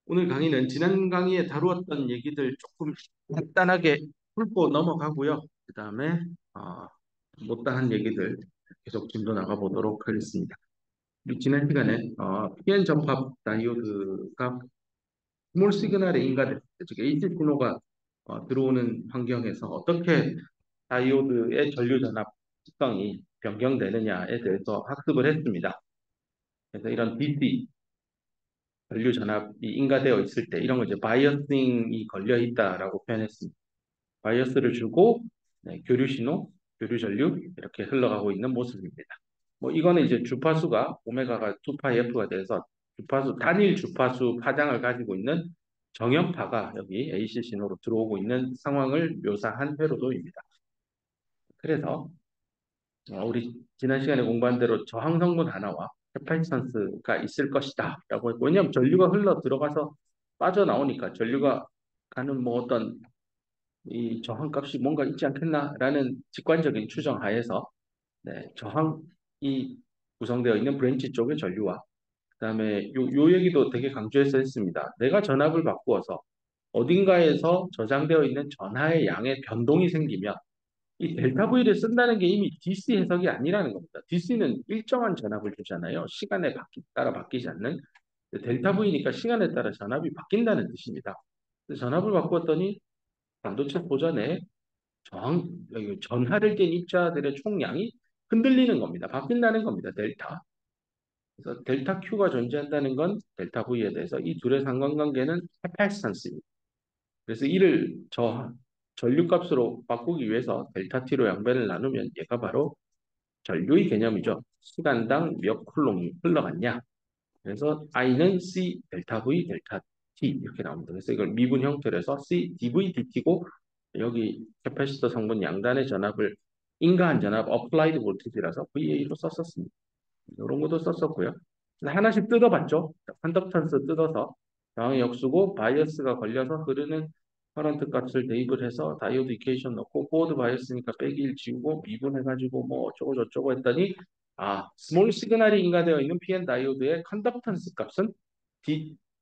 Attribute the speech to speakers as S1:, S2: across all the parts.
S1: 오늘 강의는 지난 강의에 다루었던 얘기들 조금 간단하게 훑고 넘어가고요. 그 다음에 못다한 얘기들 계속 진도 나가 보도록 하겠습니다. 우리 지난 시간에 PN 접합 다이오드가 스몰 시그널에 인가될 때, 즉 AC 신호가 들어오는 환경에서 어떻게 다이오드의 전류 전압 특성이 변경되느냐에 대해서 학습을 했습니다. 그래서 이런 DC 전류 전압이 인가되어 있을 때 이런 거 이제 바이어싱이 걸려 있다라고 표현했습니다. 바이어스를 주고 교류 신호, 교류 전류 이렇게 흘러가고 있는 모습입니다. 뭐 이거는 이제 주파수가 오메가가 2파이 F가 돼서 주파수 단일 주파수 파장을 가지고 있는 정연파가 여기 AC 신호로 들어오고 있는 상황을 묘사한 회로도입니다. 그래서 우리 지난 시간에 공부한 대로 저항 성분 하나와 헤파이스턴스가 있을 것이다 라고 했고, 왜냐하면 전류가 흘러 들어가서 빠져나오니까 전류가 가는 뭐 어떤 이 저항값이 뭔가 있지 않겠나라는 직관적인 추정 하에서 저항이 구성되어 있는 브랜치 쪽의 전류와 그다음에 요 얘기도 되게 강조해서 했습니다. 내가 전압을 바꾸어서 어딘가에서 저장되어 있는 전하의 양의 변동이 생기면 이 델타 V를 쓴다는 게 이미 DC 해석이 아니라는 겁니다. DC는 일정한 전압을 주잖아요. 시간에 따라 바뀌지 않는. 델타 V니까 시간에 따라 전압이 바뀐다는 뜻입니다. 전압을 바꾸었더니 반도체 보전에 전하를 띤 입자들의 총량이 흔들리는 겁니다. 바뀐다는 겁니다. 델타. 그래서 델타 Q가 존재한다는 건 델타 V에 대해서 이 둘의 상관관계는 헤파스턴스입니다. 그래서 이를 전류값으로 바꾸기 위해서 델타 T로 양변을 나누면 얘가 바로 전류의 개념이죠. 시간당 몇 쿨롱이 흘러갔냐. 그래서 I는 C 델타 V 델타 T 이렇게 나옵니다. 그래서 이걸 미분 형태로 해서 C dV dt고 여기 캐파시터 성분 양단의 전압을 인가한 전압 어플라이드 볼티지라서 VA로 썼었습니다. 이런 것도 썼었고요. 하나씩 뜯어봤죠. 컨덕턴스 뜯어서 저항의 역수고 바이어스가 걸려서 흐르는 커런트 값을 대입을 해서 다이오드 이퀘이션 넣고 포워드 바이어스니까 빼기 1 지우고 미분해가지고 뭐 어쩌고 저쩌고 했더니 스몰 시그널이 인가되어 있는 PN 다이오드의 컨덕턴스 값은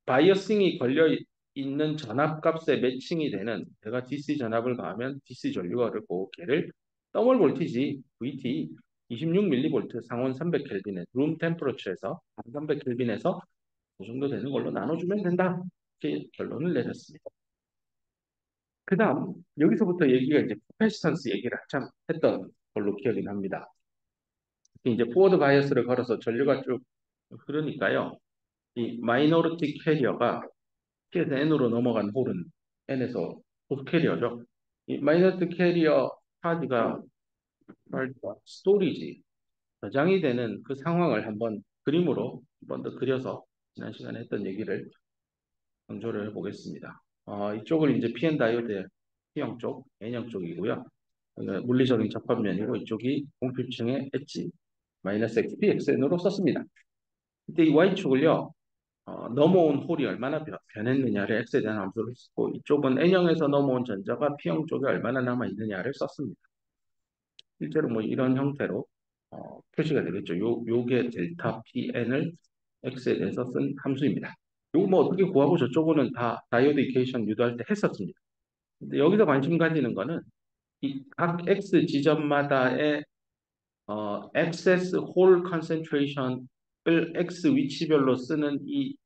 S1: 바이어싱이 걸려 있는 전압 값에 매칭이 되는 내가 DC 전압을 가하면 DC 전류가 흐르고 걔를 더블 볼티지 VT 26mV 상온 300켈빈에 룸 템퍼러처에서 300켈빈에서 그 정도 되는 걸로 나눠주면 된다. 이렇게 결론을 내렸습니다. 그 다음 여기서부터 얘기가 이제 캐패시턴스 얘기를 한참 했던 걸로 기억이 납니다. 이제 포워드 바이어스를 걸어서 전류가 쭉 흐르니까요. 이 마이너리티 캐리어가 P에서 N으로 넘어간 홀은 N에서 소수 캐리어죠. 이 마이너리티 캐리어 파지가 스토리지 저장이 되는 그 상황을 한번 그림으로 한 번 더 그려서 지난 시간에 했던 얘기를 강조를 해보겠습니다. 이쪽을 이제 PN 다이오드의 P형 쪽, N형 쪽이고요. 물리적인 접합면이고 이쪽이 공필층의 엣지 마이너스 XP, XN으로 썼습니다. 이때 이 Y축을요. 넘어온 홀이 얼마나 변했느냐를 X에 대한 함수를 쓰고 이쪽은 N형에서 넘어온 전자가 P형 쪽에 얼마나 남아있느냐를 썼습니다. 실제로 뭐 이런 형태로 표시가 되겠죠. 요게 델타 PN을 X에 대해서 쓴 함수입니다. 요거 뭐 어떻게 구하고 저쪽은 다 다이오드 이퀘이션 유도할 때 했었습니다. 근데 여기서 관심 가지는 거는 이 각 X 지점마다의 액세스 홀 컨센트레이션을 X 위치별로 쓰는 이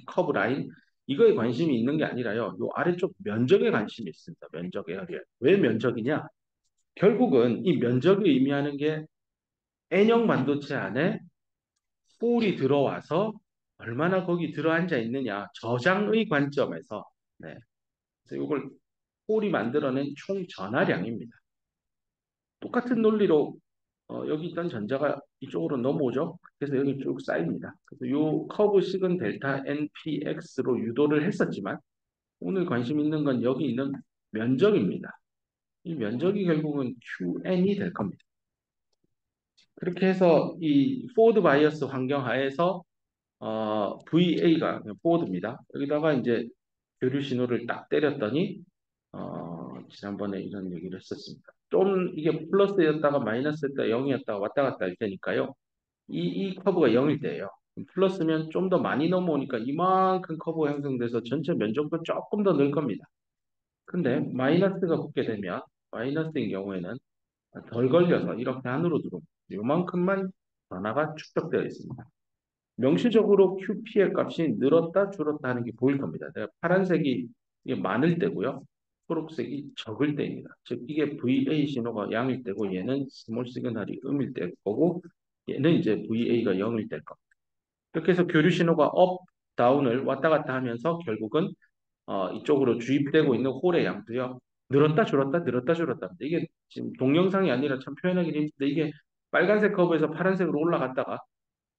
S1: 커브 라인 이거에 관심이 있는 게 아니라요. 요 아래쪽 면적에 관심이 있습니다. 면적에 왜 면적이냐? 결국은 이 면적이 의미하는 게 N형 반도체 안에 홀이 들어와서 얼마나 거기 들어앉아 있느냐 저장의 관점에서 그래서 이걸 홀이 만들어낸 총 전하량입니다. 똑같은 논리로 여기 있던 전자가 이쪽으로 넘어오죠. 그래서 여기 쭉 쌓입니다. 그래서 이 커브식은 델타 NPX로 유도를 했었지만 오늘 관심 있는 건 여기 있는 면적입니다. 이 면적이 결국은 QN이 될 겁니다. 그렇게 해서 이 포워드 바이어스 환경 하에서 VA가 포워드입니다. 여기다가 이제 교류 신호를 딱 때렸더니 지난번에 이런 얘기를 했었습니다. 좀 이게 플러스였다가 마이너스였다가 0이었다가 왔다 갔다 할 테니까요. 이 커브가 0일 때예요. 플러스면 좀 더 많이 넘어오니까 이만큼 커브가 형성돼서 전체 면적도 조금 더 늘 겁니다. 근데 마이너스가 붙게 되면 마이너스인 경우에는 덜 걸려서 이렇게 안으로 들어옵니다. 요만큼만 변화가 축적되어 있습니다. 명시적으로 QP의 값이 늘었다 줄었다 하는 게 보일 겁니다. 내가 파란색이 이게 많을 때고요. 초록색이 적을 때입니다. 즉 이게 VA 신호가 양일 때고 얘는 스몰 시그널이 음일 때 거고 얘는 이제 VA가 0일 때 겁니다. 이렇게 해서 교류 신호가 업, 다운을 왔다 갔다 하면서 결국은 이쪽으로 주입되고 있는 홀의 양도요. 늘었다 줄었다. 이게 지금 동영상이 아니라 참 표현하기 힘든데 이게 빨간색 커브에서 파란색으로 올라갔다가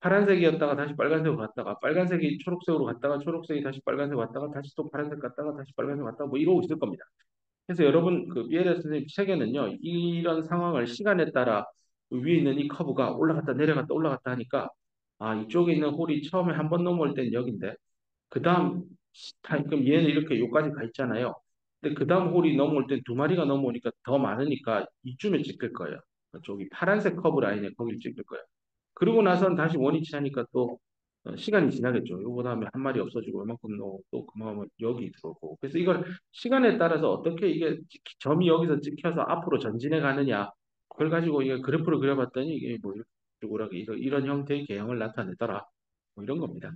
S1: 파란색이었다가 다시 빨간색으로 갔다가 빨간색이 초록색으로 갔다가 초록색이 다시 빨간색으로 갔다가 다시 또 파란색 갔다가 다시 빨간색 갔다가 뭐 이러고 있을 겁니다. 그래서 여러분 그 비에레 선생님 책에는요. 이런 상황을 시간에 따라 그 위에 있는 이 커브가 올라갔다 내려갔다 올라갔다 하니까 아 이쪽에 있는 홀이 처음에 한 번 넘어올 땐 여기인데 그 다음 그럼 얘는 이렇게 여기까지 가 있잖아요. 근데 그 다음 홀이 넘어올 땐 두 마리가 넘어오니까 더 많으니까 이쯤에 찍힐 거예요. 저기 파란색 커브 라인에 거기를 찍힐 거예요. 그러고 나선 다시 원위치 하니까 또 시간이 지나겠죠. 요거 다음에 한 마리 없어지고 요만큼 넣고 또 그만하면 여기 들어오고. 그래서 이걸 시간에 따라서 어떻게 이게 점이 여기서 찍혀서 앞으로 전진해 가느냐. 그걸 가지고 이게 그래프를 그려봤더니 이게 뭐 이렇게 쭈그라기 이런 형태의 개형을 나타내더라. 뭐 이런 겁니다.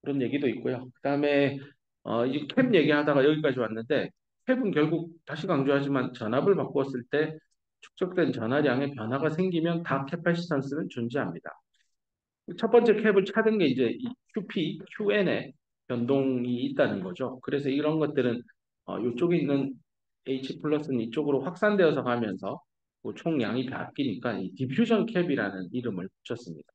S1: 그런 얘기도 있고요. 그다음에 이 캡 얘기하다가 여기까지 왔는데 캡은 결국 다시 강조하지만 전압을 바꾸었을 때 축적된 전하량의 변화가 생기면 다 캐파시턴스는 존재합니다. 첫 번째 캡을 찾은 게 이제 이 QP, QN의 변동이 있다는 거죠. 그래서 이런 것들은 이쪽에 있는 H 플러스는 이쪽으로 확산되어서 가면서 그 총량이 바뀌니까 이 디퓨전 캡이라는 이름을 붙였습니다.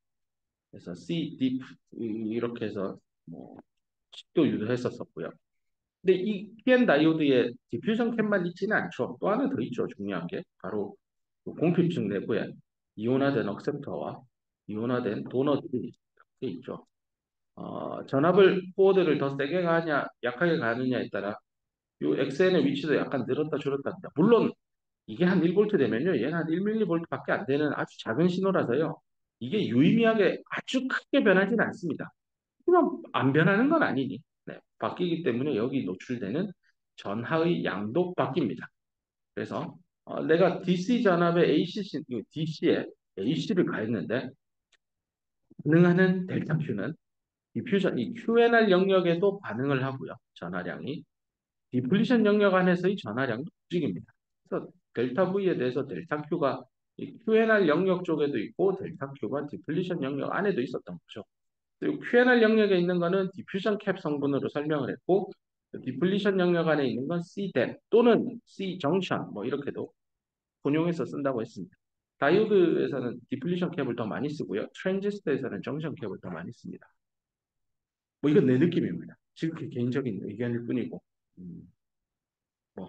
S1: 그래서 C 딥 이렇게 해서 뭐 식도 유도했었었고요. 근데 이 PN 다이오드에 디퓨전 캡만 있지는 않죠. 또 하나 더 있죠. 중요한 게 바로 그 공필층 내부에 이온화된 억셉터와 이온화된 도너들이 이렇게 있죠. 전압을 포워드를 더 세게 가냐 약하게 가느냐에 따라 이 XN의 위치도 약간 늘었다 줄었다 합니다. 물론 이게 한 1볼트 되면요. 얘는 한 1mV밖에 안 되는 아주 작은 신호라서요. 이게 유의미하게 아주 크게 변하지는 않습니다. 하지만 안 변하는 건 아니니. 네, 바뀌기 때문에 여기 노출되는 전하의 양도 바뀝니다. 그래서 내가 DC 전압의 DC에 AC를 가했는데 반응하는 델타 Q는 디퓨전, 이 QNR 영역에도 반응을 하고요. 전하량이. 디플리션 영역 안에서의 전하량도 움직입니다. 그래서 델타 V에 대해서 델타 Q가 이 QNR 영역 쪽에도 있고 델타 Q가 디플리션 영역 안에도 있었던 거죠. 그리고 QNR 영역에 있는 거는 디퓨전 캡 성분으로 설명을 했고 디플리션 영역 안에 있는 건 C댐 또는 C 정션 뭐 이렇게도 혼용해서 쓴다고 했습니다. 다이오드에서는 디플리션 캡을 더 많이 쓰고요. 트랜지스터에서는 정션 캡을 더 많이 씁니다. 뭐 이건 내 느낌입니다. 지극히 개인적인 의견일 뿐이고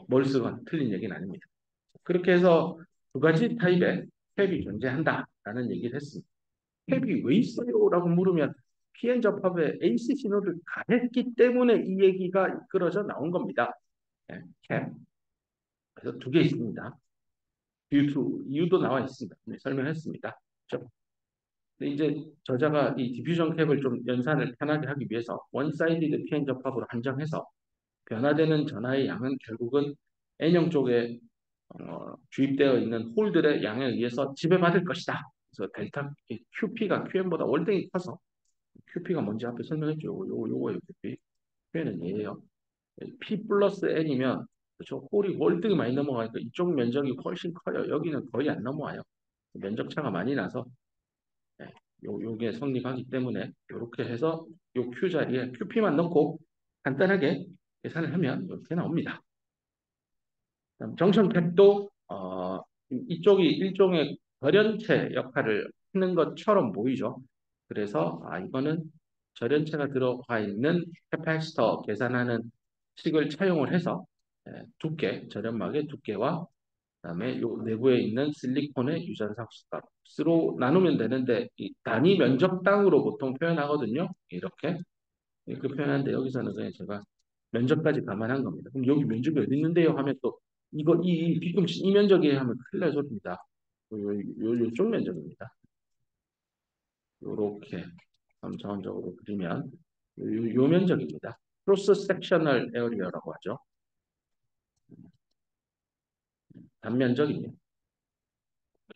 S1: 뭘 쓰건 틀린 얘기는 아닙니다. 그렇게 해서 두 가지 타입의 캡이 존재한다라는 얘기를 했습니다. 캡이 왜 있어요? 라고 물으면 PN 접합에 AC 신호를 가했기 때문에 이 얘기가 이끌어져 나온 겁니다. 네, 캡. 그래서 두 개 있습니다. 이유도 나와 있습니다. 네, 설명했습니다. 그렇죠? 근데 이제 저자가 이 디퓨전 캡을 좀 연산을 편하게 하기 위해서 원사이디드 PN 접합으로 한정해서 변화되는 전하의 양은 결국은 N형 쪽에 주입되어 있는 홀들의 양에 의해서 지배받을 것이다. 그래서 델타 QP가 QN보다 월등히 커서 QP가 뭔지 앞에 설명했죠. 요거예요. QP. QN은 얘예요. P 플러스 N이면 그렇죠. 홀이 월등히 많이 넘어가니까 이쪽 면적이 훨씬 커요. 여기는 거의 안 넘어와요. 면적 차가 많이 나서 네, 요게 성립하기 때문에 이렇게 해서 요 Q 자리에 QP만 넣고 간단하게 계산을 하면 이렇게 나옵니다. 정션 캡도 이쪽이 일종의 절연체 역할을 하는 것처럼 보이죠. 그래서 이거는 절연체가 들어가 있는 캐파시터 계산하는 식을 차용을 해서 절연막의 두께와 그다음에 요 내부에 있는 실리콘의 유전자 값으로 나누면 되는데 이 단위 면적당으로 보통 표현하거든요. 이렇게 표현하는데 여기서는 그냥 제가 면적까지 감안한 겁니다. 그럼 여기 면적이 어디 있는데요? 하면 또 이 뒤꿈치 이 면적이에요 하면 큰일 날 소리입니다. 요쪽 면적입니다. 이렇게 3차원적으로 그리면 요 면적입니다. 크로스 섹셔널 에어리어라고 하죠. 단면적입니다.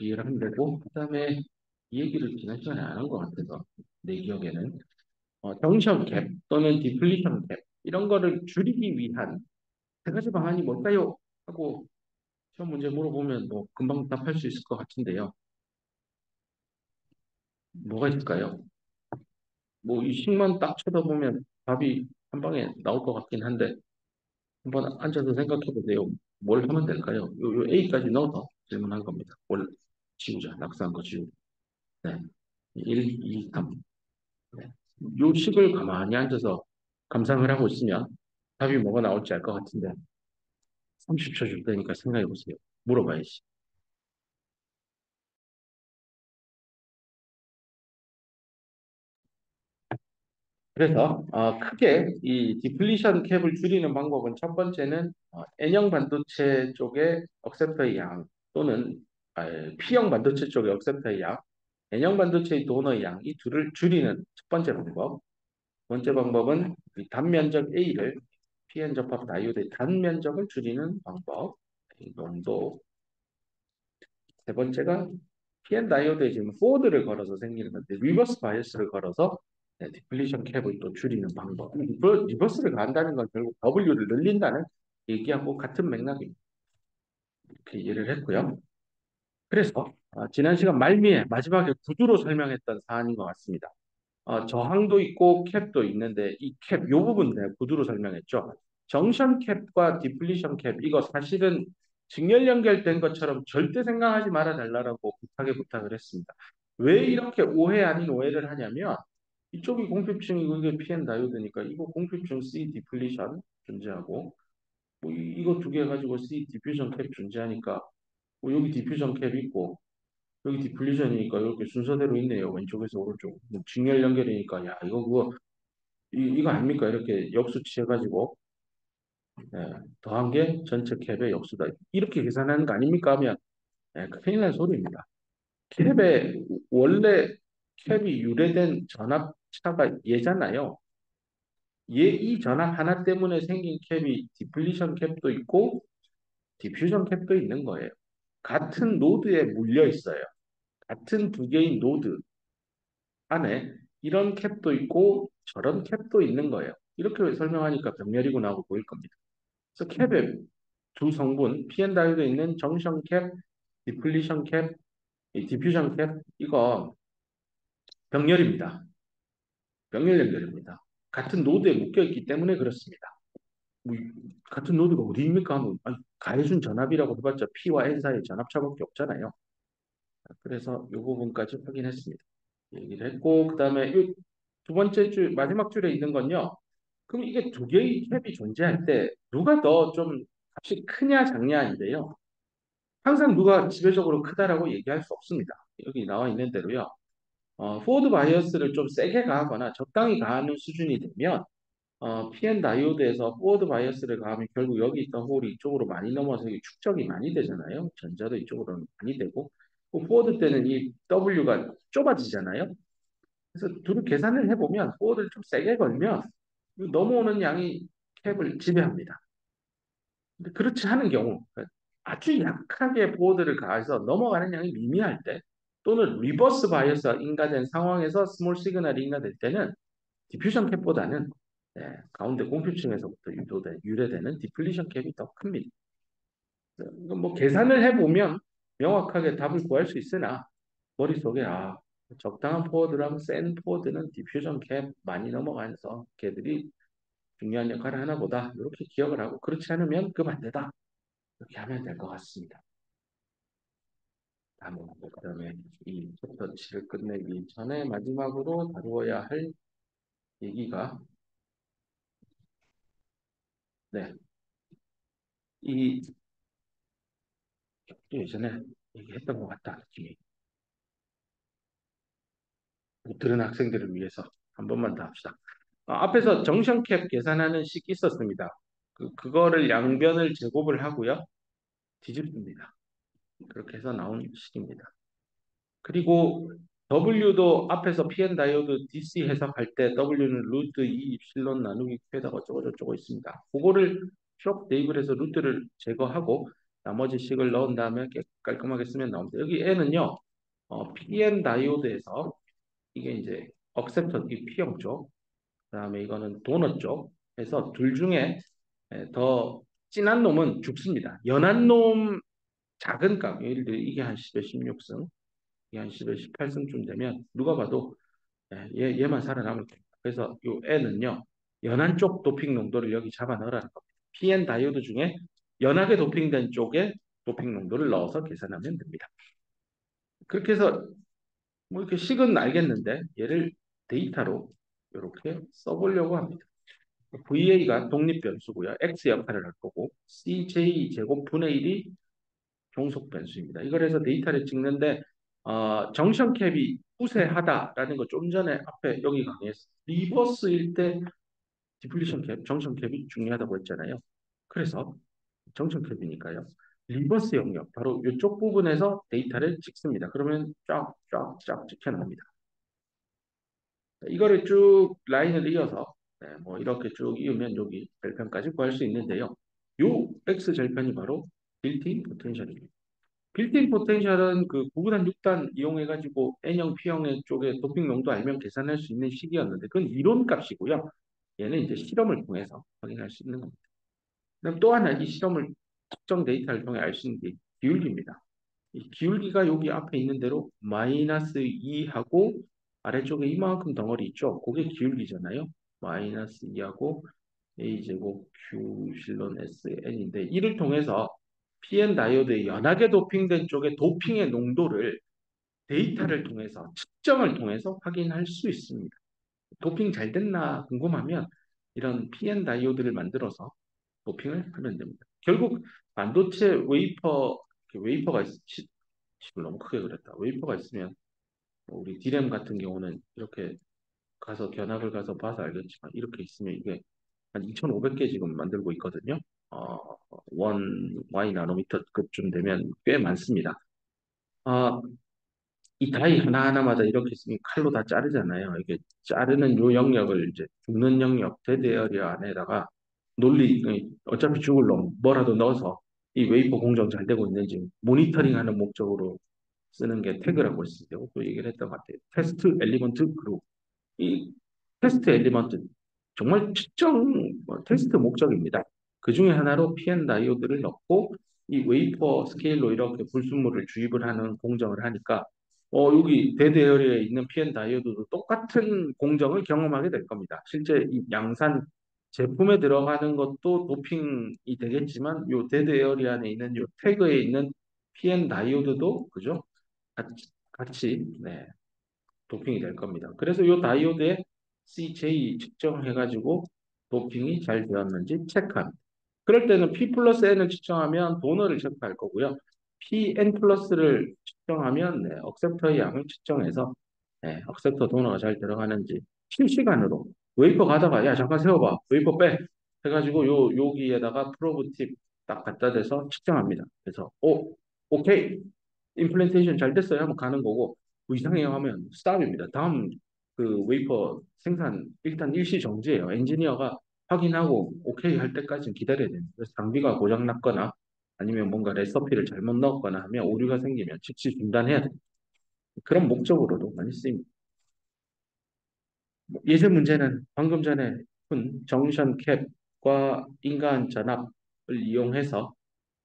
S1: 이해를 하면 되고, 그다음에 이 얘기를 지난 시간에 안 한 것 같아서 내 기억에는 정션 캡 또는 디플리션 캡 이런 거를 줄이기 위한 세 가지 방안이 뭘까요? 하고 시험 문제 물어보면 뭐 금방 답할 수 있을 것 같은데요. 뭐가 있을까요? 뭐 이 식만 딱 쳐다보면 답이 한 방에 나올 것 같긴 한데 한번 앉아서 생각해 보세요. 뭘 하면 될까요? 요 A까지 넣어서 질문한 겁니다. 뭘 지우자. 낙서한 거 지우자. 네. 1, 2, 3. 네. 요 식을 가만히 앉아서 감상을 하고 있으면 답이 뭐가 나올지 알 것 같은데 30초 줄 테니까 생각해 보세요. 물어봐야지. 그래서 크게 이 디플리션 캡을 줄이는 방법은 첫 번째는 N형 반도체 쪽의 억셉터의 양 또는 P형 반도체 쪽의 억셉터의 양, N형 반도체의 도너의 양 이 둘을 줄이는 첫 번째 방법. 두 번째 방법은 이 단면적 A를 PN 접합 다이오드의 단면적을 줄이는 방법. 이 정도. 세 번째가 PN 다이오드에 지금 포워드를 걸어서 생기는 건데 리버스 바이어스를 걸어서 디플리션 캡을 또 줄이는 방법. 리버스를 가한다는 건 결국 W를 늘린다는 얘기하고 같은 맥락입니다. 이렇게 이해를 했고요. 그래서 지난 시간 말미에 마지막에 구두로 설명했던 사안인 것 같습니다. 저항도 있고 캡도 있는데 이 캡, 요 부분 내가 구두로 설명했죠. 정션 캡과 디플리션 캡 이거 사실은 직렬 연결된 것처럼 절대 생각하지 말아 달라고 부탁을 했습니다. 왜 이렇게 오해 아닌 오해를 하냐면 이쪽이 공표층이고 이게 PN 다이오드니까 이거 공표층 C 디플리션 존재하고 뭐 이거 두 개 가지고 C 디퓨전 캡 존재하니까 뭐 여기 디퓨전 캡 있고 여기 디플리션이니까 이렇게 순서대로 있네요. 왼쪽에서 오른쪽. 뭐 직렬 연결이니까 야 이거 그거 이거 아닙니까? 이렇게 역수 취해가지고 더한 게 전체 캡의 역수다. 이렇게 계산하는 거 아닙니까? 하면 큰일 날 소리입니다. 캡의 원래 캡이 유래된 전압차가 얘잖아요. 이 전압 하나 때문에 생긴 캡이 디플리션 캡도 있고 디퓨전 캡도 있는 거예요. 같은 노드에 물려 있어요. 같은 두 개의 노드 안에 이런 캡도 있고 저런 캡도 있는 거예요. 이렇게 설명하니까 병렬이구나 하고 보일 겁니다. 그래서 캡의 두 성분, PN 다이오드에 있는 정션 캡, 디플리션 캡, 이 디퓨전 캡 이거 병렬입니다. 병렬 연결입니다. 같은 노드에 묶여 있기 때문에 그렇습니다. 뭐, 같은 노드가 어디입니까 하면 가해준 전압이라고 해봤자 P와 N 사이의 전압차밖에 없잖아요. 그래서 이 부분까지 확인했습니다. 얘기를 했고 그다음에 이 두 번째 줄 마지막 줄에 있는 건요. 그럼 이게 두 개의 캡이 존재할 때 누가 더 좀 값이 크냐 작냐인데요. 항상 누가 지배적으로 크다라고 얘기할 수 없습니다. 여기 나와 있는 대로요. 포워드 바이어스를 좀 세게 가하거나 적당히 가하는 수준이 되면 PN 다이오드에서 포워드 바이어스를 가하면 결국 여기 있던 홀이 이쪽으로 많이 넘어서 이게 축적이 많이 되잖아요. 전자도 이쪽으로 많이 되고 포워드 때는 이 W가 좁아지잖아요. 그래서 둘을 계산을 해보면 포워드를 좀 세게 걸면 넘어오는 양이 캡을 지배합니다. 근데 그렇지 않은 경우 그러니까 아주 약하게 보드를 가해서 넘어가는 양이 미미할 때 또는 리버스 바이어스가 인가된 상황에서 스몰 시그널이 인가될 때는 디퓨전 캡보다는 가운데 공표층에서부터 유래되는 디플리션 캡이 더 큽니다. 이건 뭐 계산을 해보면 명확하게 답을 구할 수 있으나 머릿속에 적당한 포워드랑 센 포워드는 디퓨전 캡 많이 넘어가면서 걔들이 중요한 역할을 하나 보다 이렇게 기억을 하고 그렇지 않으면 그 반대다 이렇게 하면 될 것 같습니다. 그다음에 이 챕터 7을 끝내기 전에 마지막으로 다루어야 할 얘기가 네, 이 예전에 얘기했던 것 같다 느낌이 못 들은 학생들을 위해서 한 번만 더 합시다. 앞에서 정션 캡 계산하는 식이 있었습니다. 그거를 양변을 제곱을 하고요 뒤집습니다. 그렇게 해서 나온 식입니다. 그리고 W도 앞에서 PN 다이오드 DC 해석할 때 W는 루트 2 입실론 나누기 Q에다가 어쩌고저쩌고 있습니다. 그거를 쇼 테이블에서 루트를 제거하고 나머지 식을 넣은 다음에 깔끔하게 쓰면 나옵니다. 여기 N은요, PN 다이오드에서 이게 이제 억셉터 이 P형 쪽, 그다음에 이거는 도넛 쪽 해서 둘 중에 더 진한 놈은 죽습니다. 연한 놈 작은 값, 예를 들어 이게 한 10에 16승, 이게 한 10에 18승쯤 되면 누가 봐도 얘만 살아남을 겁니다. 그래서 이 N은요, 연한 쪽 도핑 농도를 여기 잡아 넣으라는 겁니다. PN 다이오드 중에 연하게 도핑된 쪽에 도핑 농도를 넣어서 계산하면 됩니다. 그렇게 해서 뭐 이렇게 식은 알겠는데 얘를 데이터로 이렇게 써보려고 합니다. VA가 독립 변수고요. X 역할을 할 거고 CJ 제곱 분의 1이 종속 변수입니다. 이걸 해서 데이터를 찍는데 정션 캡이 우세하다라는 거 좀 전에 앞에 여기 강의했어. 리버스일 때 디플리션 캡, 정션 캡이 중요하다고 했잖아요. 그래서 정션 캡이니까요. 리버스 영역, 바로 이쪽 부분에서 데이터를 찍습니다. 그러면 쫙쫙쫙 찍혀납니다. 이거를 쭉 라인을 이어서 뭐 이렇게 쭉 이으면 여기 절편까지 구할 수 있는데요. 요 X 절편이 바로 빌트인 포텐셜입니다. 빌트인 포텐셜은 그 9구단 6단 이용해가지고 N형, P형의 쪽에 도핑 농도 알면 계산할 수 있는 식이었는데 그건 이론 값이고요. 얘는 이제 실험을 통해서 확인할 수 있는 겁니다. 그럼 또 하나 이 실험을 특정 데이터를 통해 알 수 있는 게 기울기입니다. 이 기울기가 여기 앞에 있는 대로 마이너스 2하고 아래쪽에 이만큼 덩어리 있죠? 그게 기울기잖아요. 마이너스 2하고 A제곱 Q 실론 SN인데 이를 통해서 PN 다이오드의 연하게 도핑된 쪽의 도핑의 농도를 데이터를 통해서 측정을 통해서 확인할 수 있습니다. 도핑 잘 됐나 궁금하면 이런 PN 다이오드를 만들어서 도핑을 하면 됩니다. 결국 반도체 웨이퍼가 식을 너무 크게 그렸다. 웨이퍼가 있으면 뭐 우리 D램 같은 경우는 이렇게 가서 견학을 가서 봐서 알겠지만 이렇게 있으면 이게 한 2,500개 지금 만들고 있거든요. 어, 원 Y 나노미터급쯤 되면 꽤 많습니다. 아, 이 다이 하나하나마다 이렇게 있으면 칼로 다 자르잖아요. 이게 자르는 요 영역을 이제 죽는 영역, 데드 에어리어 안에다가 어차피 죽을 놈 뭐라도 넣어서 이 웨이퍼 공정 잘 되고 있는지 모니터링하는 목적으로 쓰는 게 태그라고 했을 때고 또 얘기를 했던 것 같아요. 테스트 엘리먼트 그룹. 이 테스트 엘리먼트 정말 특정 테스트 목적입니다. 그 중에 하나로 PN 다이오드를 넣고 이 웨이퍼 스케일로 이렇게 불순물을 주입을 하는 공정을 하니까 여기 데드 에어리어에 있는 PN 다이오드도 똑같은 공정을 경험하게 될 겁니다. 실제 이 양산 제품에 들어가는 것도 도핑이 되겠지만 요 데드 에어리어 안에 있는 요 태그에 있는 PN 다이오드도 그죠? 같이 네, 도핑이 될 겁니다. 그래서 이 다이오드의 CJ 측정해가지고 도핑이 잘 되었는지 체크합니다. 그럴 때는 P 플러스 N을 측정하면 도너를 체크할 거고요. PN 플러스를 측정하면 네, 억셉터의 양을 측정해서 네, 억셉터 도너가 잘 들어가는지 실시간으로 웨이퍼 가다가 야 잠깐 세워봐 웨이퍼 빼 해가지고 여기에다가 프로브 팁 딱 갖다 대서 측정합니다. 그래서 오케이 임플란테이션 잘 됐어요 하면 가는 거고 뭐 이상해요 하면 스탑입니다. 다음 그 웨이퍼 생산 일단 일시 정지예요. 엔지니어가 확인하고 오케이 할 때까지는 기다려야 됩니다. 그래서 장비가 고장 났거나 아니면 뭔가 레시피를 잘못 넣었거나 하면 오류가 생기면 즉시 중단해야 돼요. 그런 목적으로도 많이 쓰입니다. 예제 문제는 방금 전에 푼 정션 캡과 인간 전압을 이용해서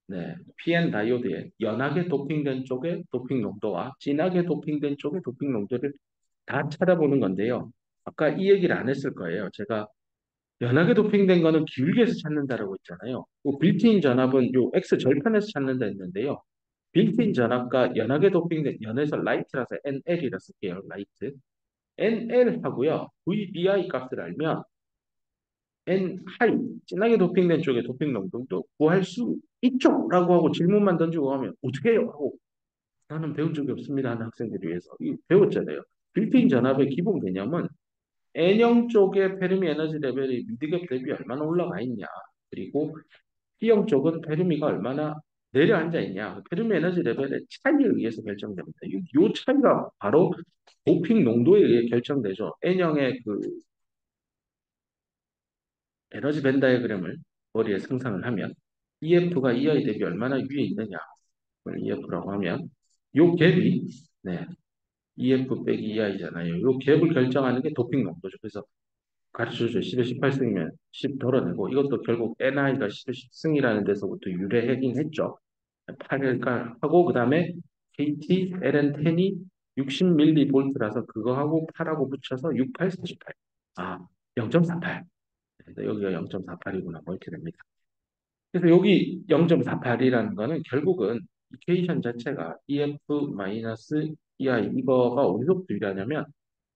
S1: 네, PN 다이오드의 연하게 도핑된 쪽의 도핑 농도와 진하게 도핑된 쪽의 도핑 농도를 다 찾아보는 건데요. 아까 이 얘기를 안 했을 거예요. 제가 연하게 도핑된 거는 기울기에서 찾는다라고 했잖아요. 그 빌트인 전압은 요 X 절편에서 찾는다 했는데요. 빌트인 전압과 연하게 도핑된 연에서 라이트라서 NL이라 쓸게요. 라이트. NL 하고요. VBI 값을 알면 N 하이 진하게 도핑된 쪽의 도핑 농도도 구할 수 있죠라고 하고 질문만 던지고 하면 어떻게 해요? 하고 나는 배운 적이 없습니다 하는 학생들을 위해서 배웠잖아요. 빌트인 전압의 기본 개념은 N형 쪽의 페르미 에너지 레벨이 미드갭 대비 얼마나 올라가 있냐 그리고 P형 쪽은 페르미가 얼마나 내려앉아 있냐? 페르미 에너지 레벨의 차이에 의해서 결정됩니다. 이 차이가 바로 도핑 농도에 의해 결정되죠. N형의 그 에너지 벤 다이어그램을 머리에 상상을 하면 EF가 EI 대비 얼마나 위에 있느냐? 를 EF라고 하면 요 갭이 네, EF 빼기 EI잖아요. 요 갭을 결정하는 게 도핑 농도죠. 그래서 가르쳐주죠. 10에 18승이면 10 덜어내고 이것도 결국 NI가 10에 10승이라는 데서부터 유래하긴 했죠. 8일까 하고 그다음에 KT LN10이 60mV라서 그거하고 8하고 붙여서 6848. 아, 0.48. 여기가 0.48이구나. 뭐 이렇게 됩니다. 그래서 여기 0.48이라는 거는 결국은 이퀘이션 자체가 EF-EI 이거가 어디서부터 유래하냐면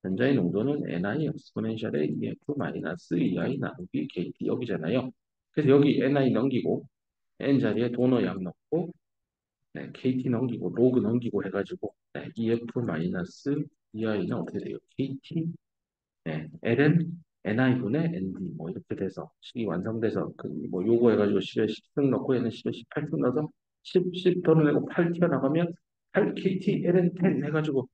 S1: 전자의 농도는 Ni exponential의 EF-EI 나누기 KT 여기잖아요. 그래서 여기 Ni 넘기고 N 자리에 도너 양 넣고 네, KT 넘기고 로그 넘기고 해가지고 네, EF-EI는 어떻게 돼요? KT 네, L은 NI분의 ND 뭐 이렇게 돼서 식이 완성돼서 그 뭐 요거 해가지고 10에 10승 넣고 얘는 10에 18승 넣어서 10 덜어내고 8 튀어나가면 8 KT LN 10 해가지고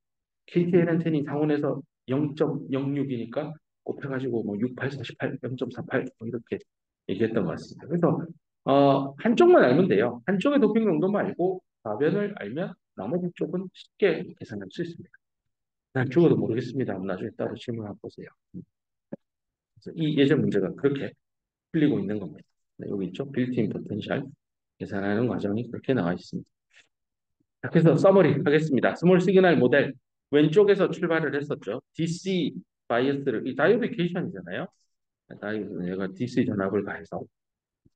S1: KT LN 10이 상온에서 0.06이니까 곱해가지고 뭐 6, 8, 48, 0.48 뭐 이렇게 얘기했던 것 같습니다. 그래서 한쪽만 알면 돼요. 한쪽의 도핑 농도만 알고 좌변을 알면 나머지 쪽은 쉽게 계산할 수 있습니다. 난 죽어도 모르겠습니다. 나중에 따로 질문 한번 보세요. 그래서 이 예제 문제가 그렇게 풀리고 있는 겁니다. 네, 여기 있죠. 빌트인 포텐셜 계산하는 과정이 그렇게 나와 있습니다. 자, 그래서 서머리 하겠습니다. 스몰 시그널 모델 왼쪽에서 출발을 했었죠. DC 바이어스를 이 다이오드 케이션이잖아요. 다이오드 얘가 DC 전압을 가해서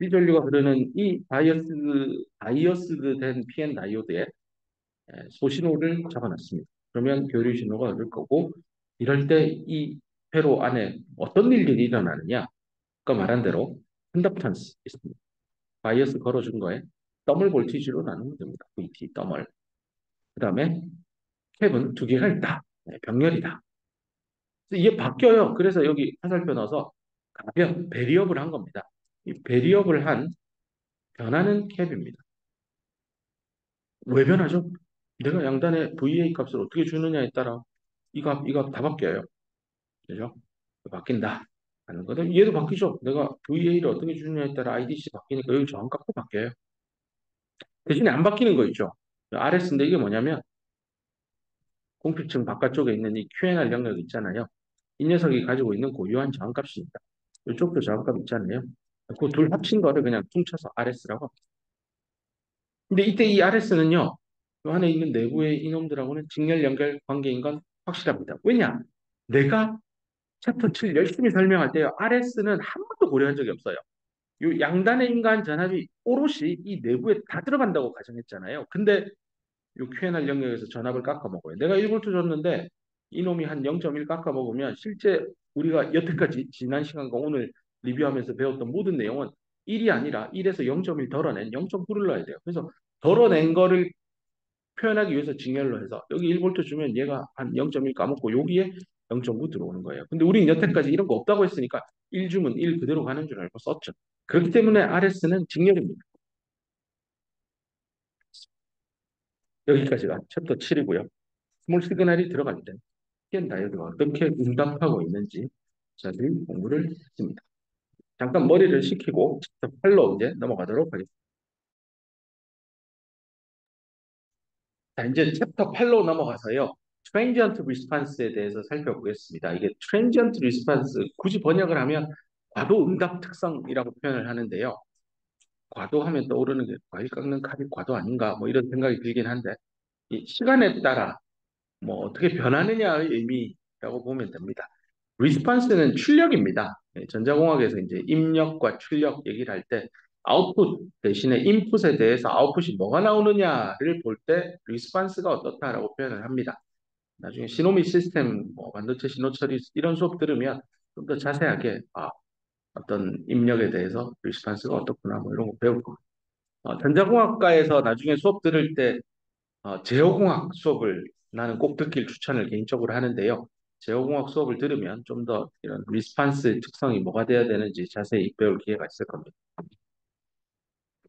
S1: C 전류가 흐르는 이 바이어스드 된 PN 다이오드에 소신호를 잡아놨습니다. 그러면 교류 신호가 흐를 거고 이럴 때 이 회로 안에 어떤 일들이 일어나느냐? 아까 말한 대로 컨덕턴스 있습니다. 바이어스 걸어준 거에 더블 볼티지로 나누면 됩니다. VT 더블. 그 다음에 캡은 두 개가 있다. 네, 병렬이다. 이게 바뀌어요. 그래서 여기 화살표 넣어서 가변, 베리업을 한 겁니다. 이 베리업을 한 변하는 캡입니다. 왜 변하죠? 내가 양단의 VA 값을 어떻게 주느냐에 따라 이 값 다 바뀌어요. 그죠? 바뀐다. 하는 거든 얘도 바뀌죠. 내가 VA를 어떻게 주느냐에 따라 IDC 바뀌니까 여기 저항값도 바뀌어요. 대신에 안 바뀌는 거 있죠. RS인데 이게 뭐냐면 공필층 바깥쪽에 있는 이 QNR 영역 있잖아요. 이 녀석이 가지고 있는 고유한 저항값입니다. 이쪽도 저항값 있잖아요. 그 둘 합친 거를 그냥 퉁쳐서 RS라고 합니다. 근데 이때 이 RS는요. 그 안에 있는 내부의 이놈들하고는 직렬 연결 관계인 건 확실합니다. 왜냐? 내가 챕터 7 열심히 설명할 때요. RS는 한 번도 고려한 적이 없어요. 이 양단의 인간 전압이 오롯이 이 내부에 다 들어간다고 가정했잖아요. 근데 이 QNR 영역에서 전압을 깎아 먹어요. 내가 1볼트 줬는데 이놈이 한 0.1 깎아 먹으면 실제 우리가 여태까지 지난 시간과 오늘 리뷰하면서 배웠던 모든 내용은 1이 아니라 1에서 0.1 덜어낸 0.9를 넣어야 돼요. 그래서 덜어낸 거를 표현하기 위해서 직렬로 해서 여기 1볼트 주면 얘가 한 0.1 까먹고 여기에 0.9 들어오는 거예요. 근데 우린 여태까지 이런 거 없다고 했으니까 1 주면 1 그대로 가는 줄 알고 썼죠. 그렇기 때문에 RS는 직렬입니다. 여기까지가 챕터 7이고요. 스몰 시그널이 들어갈 때 PN 다이오드가 어떻게 응답하고 있는지 자세히 공부를 했습니다. 잠깐 머리를 식히고 챕터 8로 이제 넘어가도록 하겠습니다. 자, 이제 챕터 8로 넘어가서요. 트랜지언트 리스판스에 대해서 살펴보겠습니다. 이게 트랜지언트 리스판스 굳이 번역을 하면 과도 응답 특성이라고 표현을 하는데요. 과도하면 떠오르는 게 과일 깎는 칼이 과도 아닌가 뭐 이런 생각이 들긴 한데 이 시간에 따라 뭐 어떻게 변하느냐의 의미라고 보면 됩니다. 리스판스는 출력입니다. 전자공학에서 이제 입력과 출력 얘기를 할 때 아웃풋 대신에 인풋에 대해서 아웃풋이 뭐가 나오느냐를 볼 때 리스판스가 어떻다라고 표현을 합니다. 나중에 시노미 시스템, 뭐 반도체 신호 처리 이런 수업 들으면 좀 더 자세하게 어떤 입력에 대해서 리스판스가 어떻구나 뭐 이런 거 배울 겁니다. 전자공학과에서 나중에 수업 들을 때 제어공학 수업을 나는 꼭 듣길 추천을 개인적으로 하는데요. 제어공학 수업을 들으면 좀 더 이런 리스판스 특성이 뭐가 돼야 되는지 자세히 배울 기회가 있을 겁니다.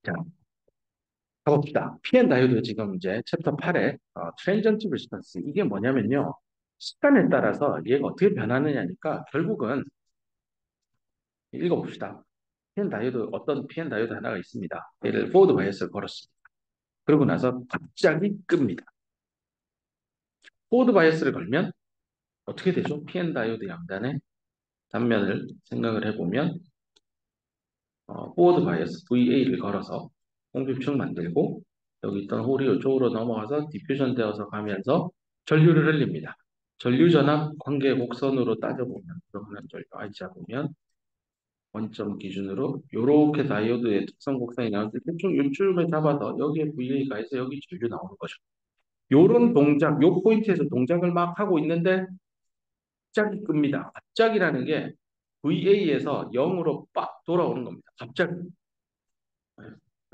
S1: 자, 가봅시다. PN 다이오드 지금 이제 챕터 8에 트랜전트 리스폰스 이게 뭐냐면요. 시간에 따라서 얘가 어떻게 변하느냐니까 결국은 읽어봅시다. PN 다이오드 어떤 PN 다이오드 하나가 있습니다. 얘를 포워드 바이어스를 걸었습니다. 그러고 나서 갑자기 끕니다. 포워드 바이어스를 걸면 어떻게 되죠? PN 다이오드 양단의 단면을 생각을 해보면 포워드 바이어스 VA를 걸어서 공급층 만들고 여기 있던 홀이 이쪽으로 넘어가서 디퓨전 되어서 가면서 전류를 흘립니다. 전류 전압 관계 곡선으로 따져보면 그러면 전류 I 잡으면 원점 기준으로 이렇게 다이오드의 특성 곡선이 나올 때 대충 요쯤에 잡아서 여기에 VA가 해서 여기 전류 나오는 거죠. 요런 동작, 요 포인트에서 동작을 막 하고 있는데 갑자기 끕니다. 갑자기라는 게 VA에서 0으로 빡 돌아오는 겁니다. 갑자기.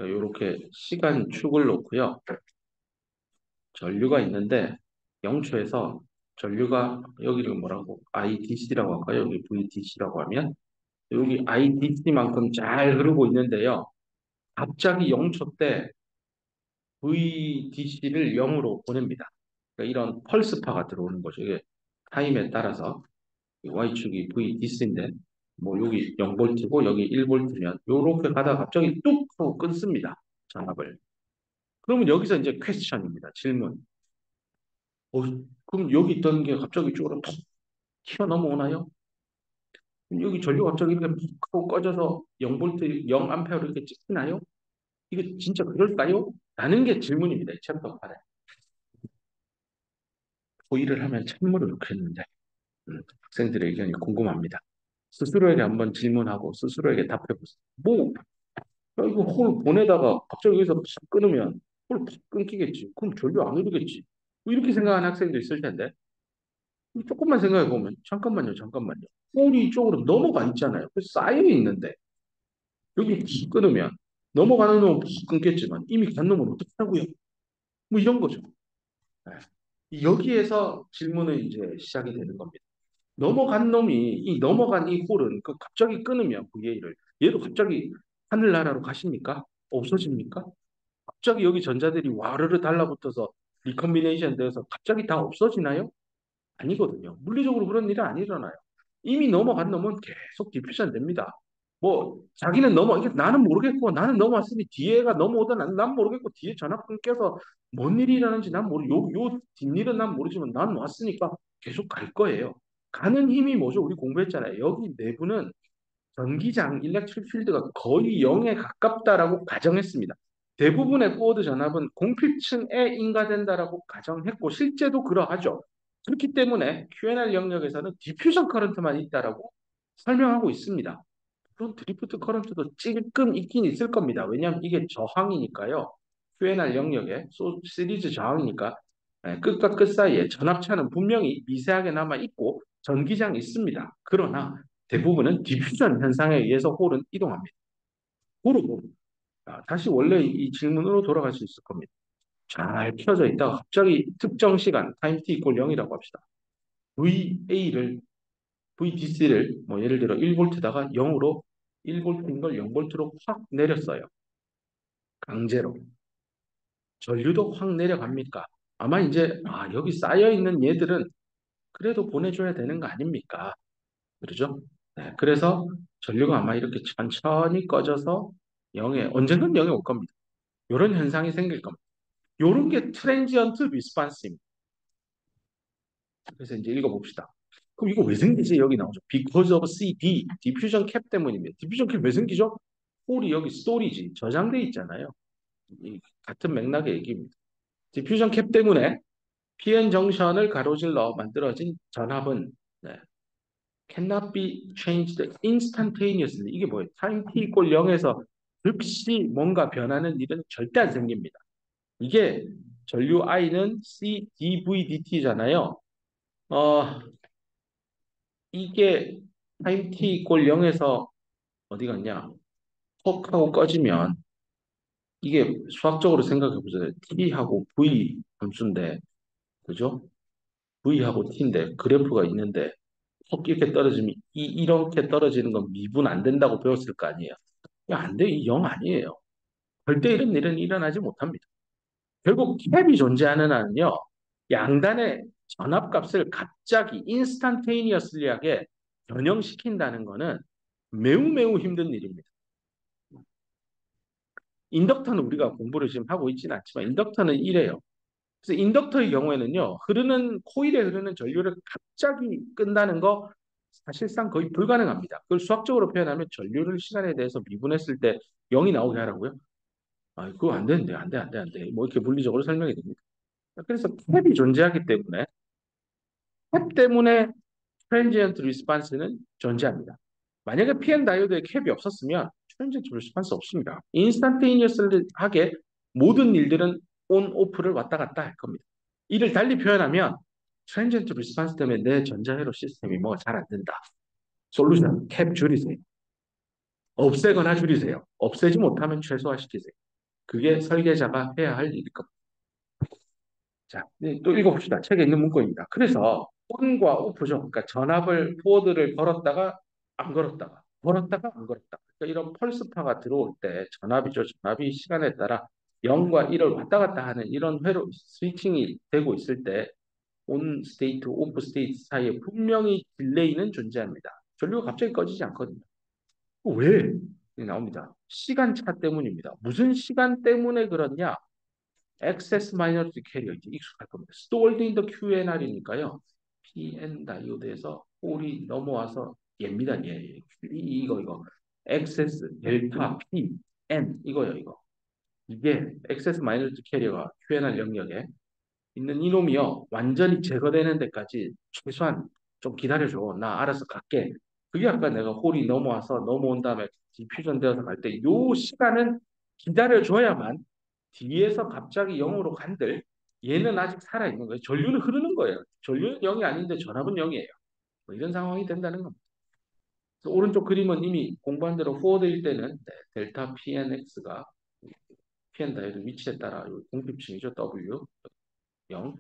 S1: 이렇게 시간 축을 놓고요. 전류가 있는데 0초에서 전류가 여기를 뭐라고 IDC라고 할까요? 여기 VDC라고 하면 여기 IDC만큼 잘 흐르고 있는데요. 갑자기 0초 때 VDC를 0으로 보냅니다. 그러니까 이런 펄스파가 들어오는 거죠. 이게 타임에 따라서 Y축이 VDC인데 뭐 여기 0볼트고 여기 1볼트면 이렇게 가다가 갑자기 뚝 하고 끊습니다. 전압을. 그러면 여기서 이제 퀘스천입니다. 질문. 어, 그럼 여기 있던 게 갑자기 이쪽으로 톡 튀어 넘어오나요? 그럼 여기 전류가 갑자기 이렇게 푹 하고 꺼져서 0볼트, 0암페어로 이렇게 찍히나요? 이게 진짜 그럴까요? 라는 게 질문입니다. 이 챕터 8에. 호의를 하면 찬물을 넣겠는데 학생들의 의견이 궁금합니다. 스스로에게 한번 질문하고 스스로에게 답해보세요. 뭐, 야, 이거 홀 보내다가 갑자기 여기서 팍 끊으면 홀 팍 끊기겠지. 그럼 전류 안 흐르겠지. 뭐 이렇게 생각하는 학생도 있을 텐데 조금만 생각해 보면 잠깐만요, 잠깐만요. 홀이 이쪽으로 넘어가 있잖아요. 그 쌓여 있는데 여기 팍 끊으면 넘어가는 놈은 팍 끊겠지만 이미 간 놈은 어떡하고요? 뭐 이런 거죠. 네. 여기에서 질문은 이제 시작이 되는 겁니다. 넘어간 놈이 이 넘어간 이 홀은 그 갑자기 끊으면 VA를 얘도 갑자기 하늘나라로 가십니까? 없어집니까? 갑자기 여기 전자들이 와르르 달라붙어서 리컨비네이션 돼서 갑자기 다 없어지나요? 아니거든요. 물리적으로 그런 일은 안 일어나요. 이미 넘어간 놈은 계속 디퓨전 됩니다. 뭐 자기는 넘어 이게 나는 모르겠고 나는 넘어왔으니 뒤에가 넘어오든 난 모르겠고 뒤에 전압 끊겨서 뭔 일이 일어나는지 난 모르 요 뒷일은 난 모르지만 난 왔으니까 계속 갈 거예요. 가는 힘이 뭐죠? 우리 공부했잖아요. 여기 내부는 전기장 일렉트릭 필드가 거의 0에 가깝다라고 가정했습니다. 대부분의 코어드 전압은 공필층에 인가된다라고 가정했고 실제도 그러하죠. 그렇기 때문에 QNR 영역에서는 디퓨전 커런트만 있다라고 설명하고 있습니다. 물론 드리프트 커런트도 찔끔 있긴 있을 겁니다. 왜냐하면 이게 저항이니까요. QNR 영역에 시리즈 저항이니까 끝과 끝 사이에 전압차는 분명히 미세하게 남아 있고 전기장이 있습니다. 그러나 대부분은 디퓨전 현상에 의해서 홀은 이동합니다. 홀은 다시 원래 이 질문으로 돌아갈 수 있을 겁니다. 잘 펴져 있다가 갑자기 특정 시간 타임 t 이퀄 0이라고 합시다. VA를 VDC를 뭐 예를 들어 1볼트다가 0으로 1볼트인 걸 0볼트로 확 내렸어요. 강제로. 전류도 확 내려갑니까? 아마 이제 여기 쌓여 있는 얘들은 그래도 보내줘야 되는 거 아닙니까? 그러죠? 네, 그래서 전류가 아마 이렇게 천천히 꺼져서 0에 언젠간 0에 올 겁니다. 이런 현상이 생길 겁니다. 이런 게 트랜지언트 리스판스입니다. 그래서 이제 읽어봅시다. 그럼 이거 왜 생기지? 여기 나오죠. Because of CD, 디퓨전 캡 때문입니다. 디퓨전 캡 왜 생기죠? 홀이 여기 스토리지, 저장돼 있잖아요. 같은 맥락의 얘기입니다. 디퓨전 캡 때문에 PN 정션을 가로질러 만들어진 전압은 네, cannot be changed instantaneously. 이게 뭐예요? 타임 t 이꼴 0에서 즉시 뭔가 변하는 일은 절대 안 생깁니다. 이게 전류 I는 CdVdt잖아요. 어, 이게 타임 t 이꼴 0에서 어디 갔냐? 퍽 하고 꺼지면 이게 수학적으로 생각해 보세요. t하고 v 함수인데, 그죠? v하고 t인데 그래프가 있는데 퍽 이렇게 떨어지면 이렇게 떨어지는 건 미분 안 된다고 배웠을 거 아니에요. 야, 안 돼. 이 0 아니에요. 절대 이런 일은 일어나지 못합니다. 결국 캡이 존재하는 한은요, 양단의 전압값을 갑자기 인스탄테이니어슬리하게 변형시킨다는 것은 매우 매우 힘든 일입니다. 인덕터는 우리가 공부를 지금 하고 있지는 않지만 인덕터는 이래요. 그래서 인덕터의 경우에는요, 코일에 흐르는 전류를 갑자기 끈다는 거 사실상 거의 불가능합니다. 그걸 수학적으로 표현하면 전류를 시간에 대해서 미분했을 때 0이 나오게 하라고요? 아, 그거 안 되는데, 안 돼, 안 돼, 안 돼. 뭐 이렇게 물리적으로 설명이 됩니다. 그래서 캡이 존재하기 때문에 캡 때문에 트랜지언트 리스판스는 존재합니다. 만약에 PN 다이오드에 캡이 없었으면 트랜지언트 리스판스 없습니다. 인스탄테이니어스하게 모든 일들은 온, 오프를 왔다 갔다 할 겁니다. 이를 달리 표현하면 트랜지언트 리스판스 때문에 내 전자회로 시스템이 뭐가 잘 안 된다. 솔루션, 캡 줄이세요. 없애거나 줄이세요. 없애지 못하면 최소화시키세요. 그게 설계자가 해야 할 일일 겁니다. 자, 또 읽어봅시다. 책에 있는 문구입니다. 그래서 온과 오프죠. 그러니까 전압을 포워드를 걸었다가 안 걸었다가 걸었다가 안 걸었다. 그러니까 이런 펄스파가 들어올 때 전압이죠. 전압이 시간에 따라 0과 1을 왔다 갔다 하는 이런 회로 스위칭이 되고 있을 때 온 스테이트, 오프 스테이트 사이에 분명히 딜레이는 존재합니다. 전류가 갑자기 꺼지지 않거든요. 왜? 나옵니다. 시간차 때문입니다. 무슨 시간 때문에 그러냐? excess minority carrier 이제 익숙할 겁니다. stored in the QNR이니까요. PN 다이오드에서 홀이 넘어와서 얘입니다. 얘. 이거. excess 델타 P N 이거요, 이거. 이게 excess minority carrier가 QNR 영역에 있는 이놈이요. 완전히 제거되는 데까지 최소한 좀 기다려줘. 나 알아서 갈게. 그게 아까 내가 홀이 넘어와서 넘어온 다음에 디퓨전 되어서 갈 때 요 시간은 기다려줘야만 뒤에서 갑자기 0으로 간들 얘는 아직 살아있는 거예요. 전류는 흐르는 거예요. 전류는 0이 아닌데 전압은 0이에요. 뭐 이런 상황이 된다는 겁니다. 그래서 오른쪽 그림은 이미 공부한 대로 포워드일 때는 네, 델타 PNX가 PN 다이어드 위치에 따라 공급층이죠. W 0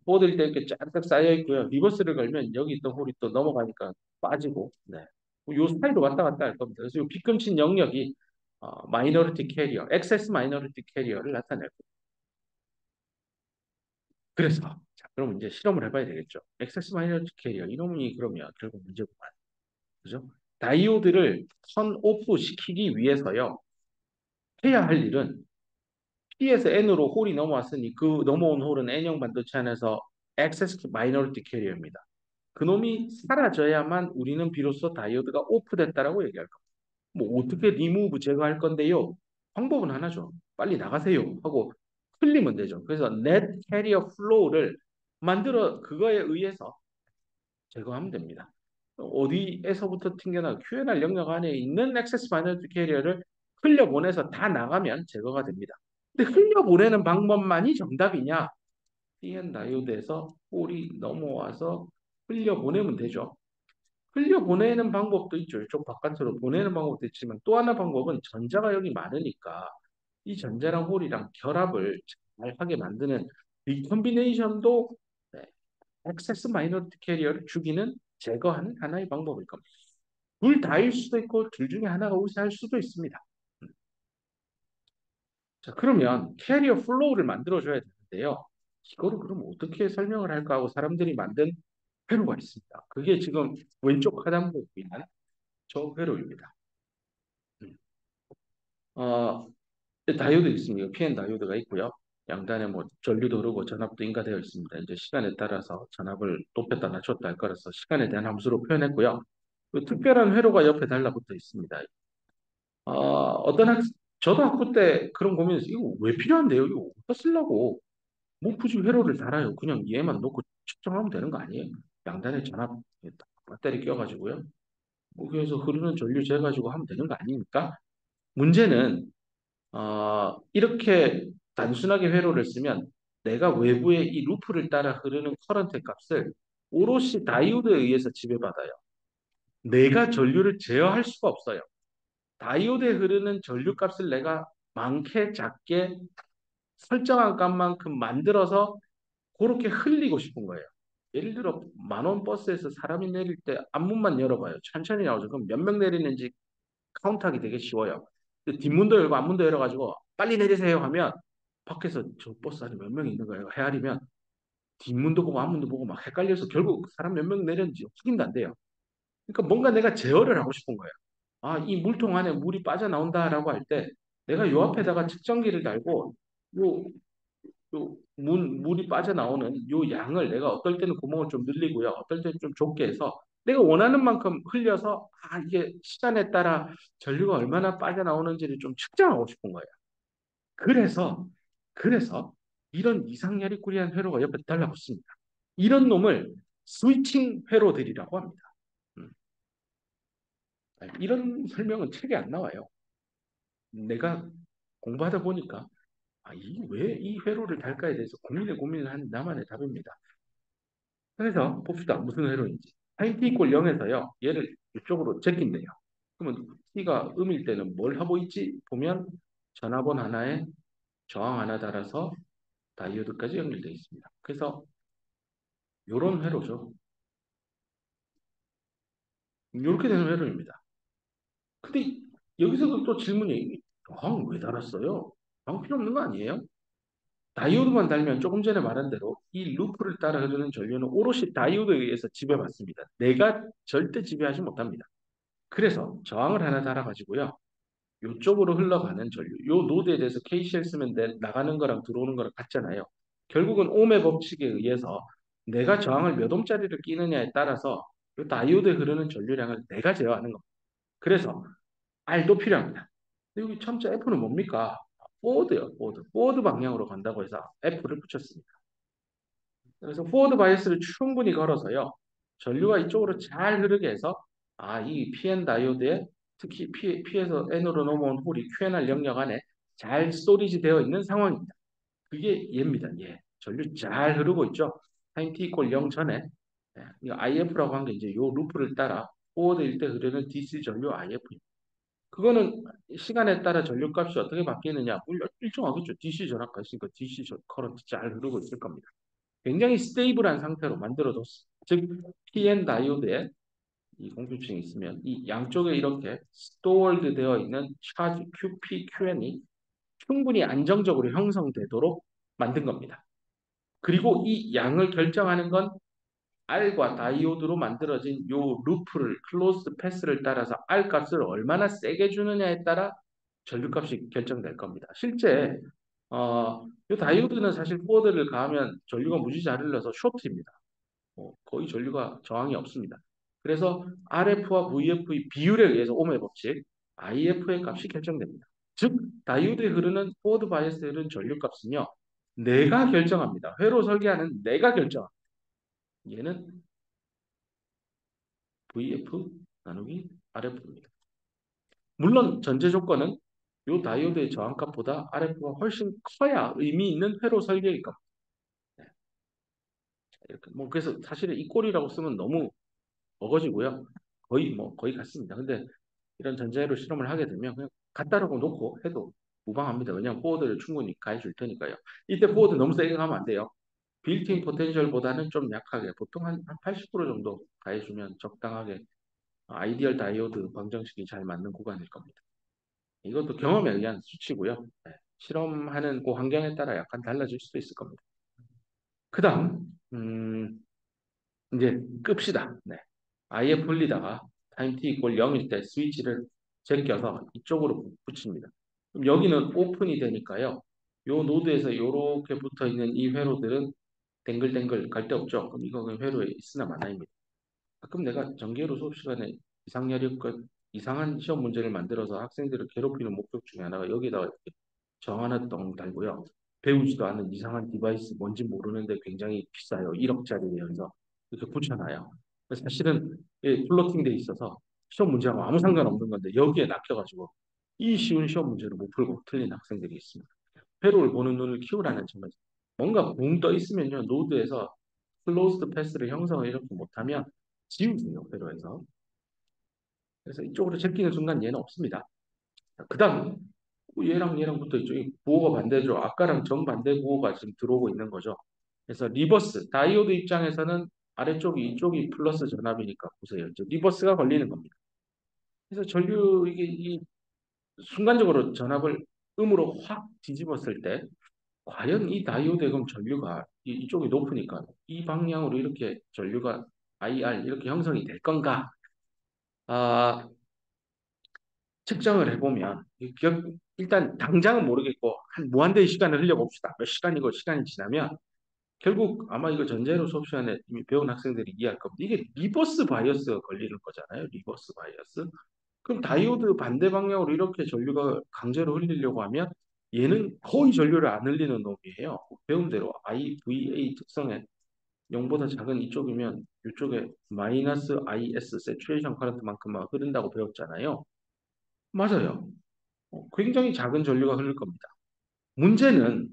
S1: 포워드일 때 이렇게 쫙쫙 쌓여 있고요. 리버스를 걸면 여기 있던 홀이 또 넘어가니까 빠지고, 네. 요 사이로 왔다 갔다 할 겁니다. 그래서 이 빗금친 영역이 마이너리티 캐리어, 엑세스 마이너리티 캐리어를 나타낼 겁니다. 그래서 자, 그럼 이제 실험을 해봐야 되겠죠. 엑세스 마이너리티 캐리어 이놈이 그러면 결국 문제구만. 그죠? 다이오드를 턴 오프 시키기 위해서요. 해야 할 일은 P에서 N으로 홀이 넘어왔으니 그 넘어온 홀은 N형 반도체 안에서 엑세스 마이너리티 캐리어입니다. 그놈이 사라져야만 우리는 비로소 다이오드가 오프됐다라고 얘기할 겁니다. 뭐 어떻게 리무브 제거할 건데요? 방법은 하나죠. 빨리 나가세요 하고 흘리면 되죠. 그래서 net carrier flow를 만들어 그거에 의해서 제거하면 됩니다. 어디에서부터 튕겨나 QNR 영역 안에 있는 액세스 마이너리티 캐리어를 흘려보내서 다 나가면 제거가 됩니다. 근데 흘려보내는 방법만이 정답이냐? PN 다이오드에서 홀이 넘어와서 흘려보내면 되죠. 흘려보내는 방법도 있죠. 좀 바깥으로 보내는 방법도 있지만 또 하나 방법은 전자가 여기 많으니까 이 전자랑 홀이랑 결합을 잘 하게 만드는 리컨비네이션도 액세스 마이너리티 캐리어를 죽이는 제거하는 하나의 방법일 겁니다. 둘 다일 수도 있고 둘 중에 하나가 우세할 수도 있습니다. 자, 그러면 캐리어 플로우를 만들어줘야 되는데요. 이거를 그럼 어떻게 설명을 할까 하고 사람들이 만든 회로가 있습니다. 그게 지금 왼쪽 하단부에 있는 저 회로입니다. 어, 다이오드 있습니다. PN 다이오드가 있고요. 양단에 뭐 전류도 흐르고 전압도 인가되어 있습니다. 이제 시간에 따라서 전압을 높였다 낮췄다 할 거라서 시간에 대한 함수로 표현했고요. 그 특별한 회로가 옆에 달라붙어 있습니다. 어떤 저도 학부 때 그런 고민했어요. 이거 왜 필요한데요? 이거 어디다 쓰려고? 뭐 굳이 회로를 달아요. 그냥 얘만 놓고 측정하면 되는 거 아니에요? 양단에 전압 배터리 껴가지고요. 거기에서 흐르는 전류 재가지고 하면 되는 거 아닙니까? 문제는 이렇게 단순하게 회로를 쓰면 내가 외부의 이 루프를 따라 흐르는 커런트 값을 오롯이 다이오드에 의해서 지배받아요. 내가 전류를 제어할 수가 없어요. 다이오드에 흐르는 전류 값을 내가 많게 작게 설정한 값만큼 만들어서 그렇게 흘리고 싶은 거예요. 예를 들어 10,000원 버스에서 사람이 내릴 때 앞문만 열어봐요. 천천히 나오죠. 그럼 몇 명 내리는지 카운트하기 되게 쉬워요. 뒷문도 열고 앞문도 열어가지고 빨리 내리세요 하면 밖에서 저 버스 안에 몇 명이 있는 거예요. 헤아리면 뒷문도 보고 앞문도 보고 막 헷갈려서 결국 사람 몇 명 내렸는지 확인도 안 돼요. 그러니까 뭔가 내가 제어를 하고 싶은 거예요. 아, 이 물통 안에 물이 빠져나온다라고 할 때 내가 요 앞에다가 측정기를 달고 요, 물이 빠져나오는 요 양을 내가 어떨 때는 구멍을 좀 늘리고요. 어떨 때는 좀 좁게 해서 내가 원하는 만큼 흘려서 아, 이게 시간에 따라 전류가 얼마나 빠져나오는지를 좀 측정하고 싶은 거예요. 그래서, 그래서 이런 이상야리꾸리한 회로가 옆에 달라붙습니다. 이런 놈을 스위칭 회로들이라고 합니다. 음, 이런 설명은 책에 안 나와요. 내가 공부하다 보니까 아, 왜 이 회로를 달까에 대해서 고민을 한 나만의 답입니다. 그래서 봅시다. 무슨 회로인지. sin t 이꼴 0에서요. 얘를 이쪽으로 제낀대요. 그러면 t가 음일 때는 뭘 하고 있지? 보면 전압원 하나에 저항 하나 달아서 다이오드까지 연결되어 있습니다. 그래서 이런 회로죠. 이렇게 되는 회로입니다. 근데 여기서도 또 질문이 저항 왜 달았어요? 저항 필요 없는 거 아니에요? 다이오드만 달면 조금 전에 말한 대로 이 루프를 따라 흐르는 전류는 오롯이 다이오드에 의해서 지배받습니다. 내가 절대 지배하지 못합니다. 그래서 저항을 하나 달아가지고요. 이쪽으로 흘러가는 전류, 요 노드에 대해서 KCL 쓰면 나가는 거랑 들어오는 거랑 같잖아요. 결국은 옴의 법칙에 의해서 내가 저항을 몇 옴짜리를 끼느냐에 따라서 이 다이오드에 흐르는 전류량을 내가 제어하는 겁니다. 그래서 R도 필요합니다. 여기 첨자 F는 뭡니까? 포워드요, 포워드. 포워드 방향으로 간다고 해서 F를 붙였습니다. 그래서 포워드 바이어스를 충분히 걸어서요. 전류가 이쪽으로 잘 흐르게 해서 이 PN 다이오드에 특히 P에서 N으로 넘어온 홀이 QNR 영역 안에 잘 스토리지 되어 있는 상황입니다. 그게 얘입니다. 얘. 전류 잘 흐르고 있죠. 타임 t 이퀄 0 전에 이 IF라고 한 게 이제 요 루프를 따라 포워드일 때 흐르는 DC 전류 IF입니다. 그거는 시간에 따라 전류값이 어떻게 바뀌느냐 일정하겠죠. DC 전압가 있으니까 DC 커런트 잘 흐르고 있을 겁니다. 굉장히 스테이블한 상태로 만들어졌습니다. 즉 PN 다이오드에 이 공급층이 있으면 이 양쪽에 이렇게 스토어드 되어 있는 차지 QP, QN이 충분히 안정적으로 형성되도록 만든 겁니다. 그리고 이 양을 결정하는 건 R과 다이오드로 만들어진 요 루프를 클로즈드 패스를 따라서 R 값을 얼마나 세게 주느냐에 따라 전류값이 결정될 겁니다. 실제 이 다이오드는 사실 포워드를 가하면 전류가 무지 잘 흘러서 쇼트입니다. 거의 전류가 저항이 없습니다. 그래서 RF와 VF의 비율에 의해서 옴의 법칙, IF의 값이 결정됩니다. 즉, 다이오드에 흐르는 포워드 바이어스에 흐르는 전류값은요, 내가 결정합니다. 회로 설계하는 내가 결정합니다. 얘는 VF 나누기 RF입니다. 물론 전제 조건은 이 다이오드의 저항값보다 RF가 훨씬 커야 의미 있는 회로 설계일 겁니다. 네, 이렇게 그래서 사실은 이 꼴이라고 쓰면 너무 어거지고요. 거의 같습니다. 근데 이런 전자회로 실험을 하게 되면 그냥 갖다라고 놓고 해도 무방합니다. 왜냐하면 포워드를 충분히 가해줄 테니까요. 이때 포워드 너무 세게 가면 안 돼요. 빌트인 포텐셜보다는 좀 약하게 보통 한 80% 정도 가해주면 적당하게 아이디얼 다이오드 방정식이 잘 맞는 구간일 겁니다. 이것도 경험에 의한 수치고요. 네, 실험하는 그 환경에 따라 약간 달라질 수도 있을 겁니다. 그 다음 이제 끕시다. 네. 아예 풀리다가 타임 t 이꼴 0일 때 스위치를 제껴서 이쪽으로 붙입니다. 그럼 여기는 오픈이 되니까요. 요 노드에서 이렇게 붙어 있는 이 회로들은 댕글댕글 갈 데 없죠. 그럼 이거 그냥 회로에 있으나 마나입니다. 가끔 내가 전개로 수업 시간에 이상야리과 이상한 시험 문제를 만들어서 학생들을 괴롭히는 목적 중에 하나가 여기다가 이렇게 정 하나 덩 달고요. 배우지도 않은 이상한 디바이스 뭔지 모르는데 굉장히 비싸요. 1억짜리면서 이렇게 붙여놔요. 사실은 플로팅 돼 있어서 시험 문제하고 아무 상관없는 건데 여기에 낚여가지고 이 쉬운 시험 문제를 못 풀고 틀린 학생들이 있습니다. 회로를 보는 눈을 키우라는 점에서 뭔가 붕 떠 있으면요. 노드에서 클로즈드 패스를 형성을 이렇게 못하면 지우세요. 회로에서. 그래서 이쪽으로 제끼는 순간 얘는 없습니다. 그 다음 얘랑 붙어 있죠. 이 부호가 반대죠. 아까랑 정반대 부호가 지금 들어오고 있는 거죠. 그래서 리버스, 다이오드 입장에서는 아래쪽이 이쪽이 플러스 전압이니까 보세요. 이제 리버스가 걸리는 겁니다. 그래서 전류 순간적으로 전압을 음으로 확 뒤집었을 때 과연 이 다이오드의 그럼 전류가 이쪽이 높으니까 이 방향으로 이렇게 전류가 IR 이렇게 형성이 될 건가? 아, 측정을 해보면 일단 당장은 모르겠고 한 무한대의 시간을 흘려봅시다. 몇 시간이고 시간이 지나면 결국 아마 이거 전자회로 수업 시간에 이미 배운 학생들이 이해할 겁니다. 이게 리버스 바이어스가 걸리는 거잖아요. 리버스 바이어스. 그럼 다이오드 반대 방향으로 이렇게 전류가 강제로 흘리려고 하면 얘는 거의 전류를 안 흘리는 놈이에요. 배운 대로 IVA 특성에 0보다 작은 이쪽이면 이쪽에 마이너스 IS 세츄레이션 커런트만큼만 흐른다고 배웠잖아요. 맞아요. 굉장히 작은 전류가 흐를 겁니다. 문제는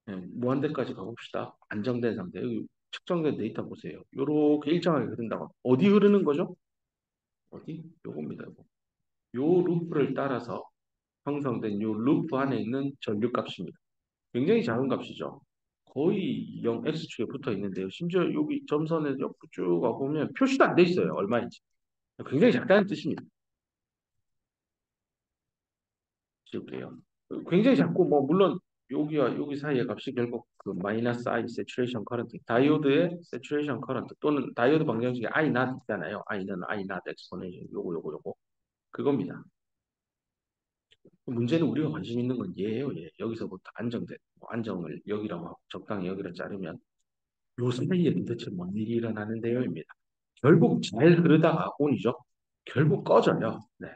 S1: 무한대까지 가봅시다. 안정된 상태. 여기 측정된 데이터 보세요. 이렇게 일정하게 흐른다고. 어디 흐르는 거죠? 어디? 요겁니다. 요거. 요 루프를 따라서 형성된 요 루프 안에 있는 전류 값입니다. 굉장히 작은 값이죠. 거의 0 X축에 붙어 있는데요. 심지어 여기 점선에 옆으로 쭉 가보면 표시도 안 돼 있어요. 얼마인지. 굉장히 작다는 뜻입니다. 지울게요. 굉장히 작고 뭐 물론 여기와 여기 사이의 값이 결국 그 마이너스 I 세츄레이션 커런트 다이오드의 세츄레이션 커런트 또는 다이오드 방정식에 I not 있잖아요. I는 I not 엑스포넨셜 요거 그겁니다. 문제는 우리가 관심 있는 건 얘예요. 얘. 여기서부터 안정된 뭐 안정을 여기라고 하고 적당히 여기를 자르면 요 사이에 도대체 뭔 일이 일어나는데요입니다. 결국 잘 흐르다가 온이죠. 결국 꺼져요. 네.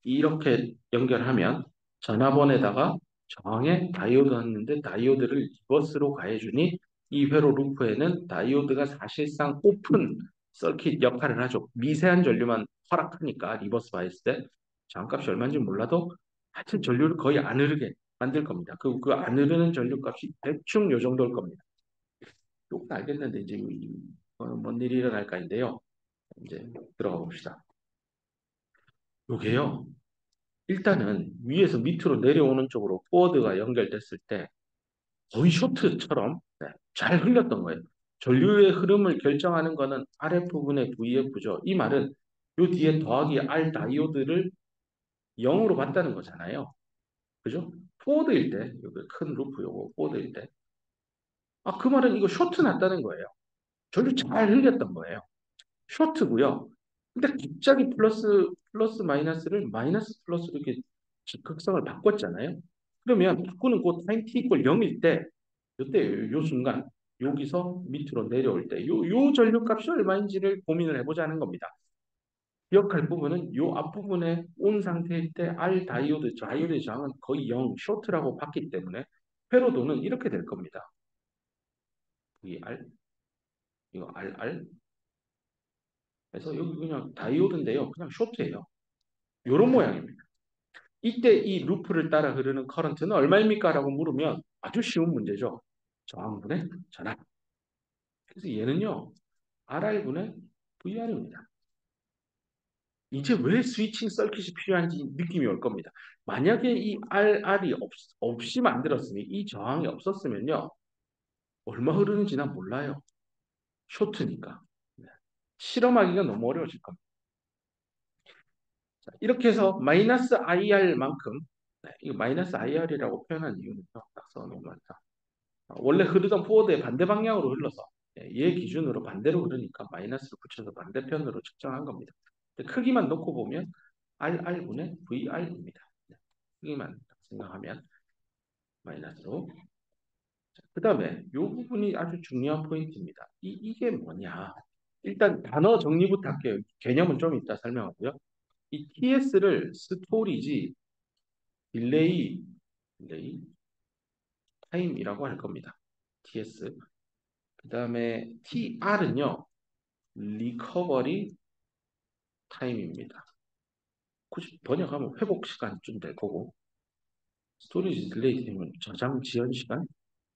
S1: 이렇게 연결하면 전화번에다가 정의 다이오드 했는데 다이오드를 리버스로 가해주니 이 회로 루프에는 다이오드가 사실상 오픈 서킷 역할을 하죠. 미세한 전류만 허락하니까 리버스 바이스 때 저항값이 얼마인지 몰라도 하여튼 전류를 거의 안 흐르게 만들 겁니다. 그 안 흐르는 전류 값이 대충 요 정도일 겁니다. 요건 알겠는데 이제 뭔 일이 일어날까인데요. 이제 들어가 봅시다. 요게요. 일단은 위에서 밑으로 내려오는 쪽으로 포워드가 연결됐을 때 거의 쇼트처럼 네, 잘 흘렸던 거예요. 전류의 흐름을 결정하는 거는 아랫부분의 VF죠. 이 말은 요 뒤에 더하기 R 다이오드를 0으로 봤다는 거잖아요. 그죠? 포워드일 때, 여기 큰 루프 요거 포워드일 때. 아, 그 말은 이거 쇼트 났다는 거예요. 전류 잘 흘렸던 거예요. 쇼트고요. 근데 갑자기 플러스 마이너스를 마이너스 플러스로 이렇게 극성을 바꿨잖아요. 그러면 바꾸는 그 타임 t 이퀄 0일 때 이때 요 순간 여기서 밑으로 내려올 때 요 전류값이 얼마인지를 고민을 해보자는 겁니다. 기억할 부분은 요 앞부분에 온 상태일 때 R 다이오드 저항은 거의 0 쇼트라고 봤기 때문에 회로도는 이렇게 될 겁니다. VR 이거 RR 그래서 여기 그냥 다이오드인데요. 그냥 쇼트예요. 요런 모양입니다. 이때 이 루프를 따라 흐르는 커런트는 얼마입니까? 라고 물으면 아주 쉬운 문제죠. 저항분의 전압. 그래서 얘는요. RR분의 VR입니다. 이제 왜 스위칭 서킷이 필요한지 느낌이 올 겁니다. 만약에 이 RR이 없이 만들었으니 이 저항이 없었으면요. 얼마 흐르는지 난 몰라요. 쇼트니까. 네. 실험하기가 너무 어려워질 겁니다. 자, 이렇게 해서 마이너스 IR만큼 이거 마이너스 IR이라고 표현한 이유는 딱 써놓으면 원래 흐르던 포워드의 반대 방향으로 흘러서 얘 기준으로 반대로 흐르니까 마이너스를 붙여서 반대편으로 측정한 겁니다. 크기만 놓고 보면 RR분의 VR입니다. 크기만 생각하면 마이너스로. 그 다음에 이 부분이 아주 중요한 포인트입니다. 이게 뭐냐. 일단 단어 정리부터 할게요. 개념은 좀 이따 설명하고요. 이 TS를 스토리지 딜레이 타임이라고 할 겁니다. TS. 그 다음에 TR은요. 리커버리 타임입니다. 굳이 번역하면 회복 시간쯤 될 거고 스토리지 딜레이 타임은 저장 지연 시간?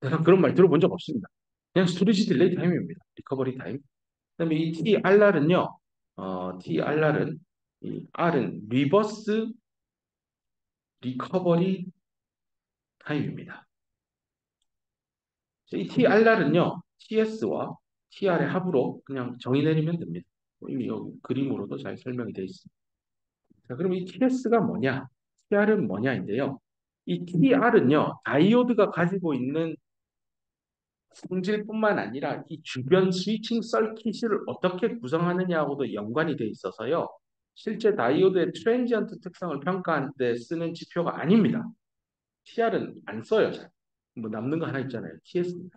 S1: 내가 그런 말 들어본 적 없습니다. 그냥 스토리지 딜레이 타임입니다. 리커버리 타임. 그다음에 이 TRR은요. TRR은 이 R은 리버스 리커버리 타임입니다. 이 TRR은요. TS와 TR의 합으로 그냥 정의 내리면 됩니다. 이미 여기 그림으로도 잘 설명이 되어 있습니다. 자, 그럼 이 TS가 뭐냐? TR은 뭐냐인데요. 이 TR은요, 다이오드가 가지고 있는 성질뿐만 아니라 이 주변 스위칭 서킷을 어떻게 구성하느냐하고도 연관이 돼 있어서요. 실제 다이오드의 트랜지언트 특성을 평가하는 데 쓰는 지표가 아닙니다. TR은 안 써요. 잘. 뭐 남는 거 하나 있잖아요. TS입니다.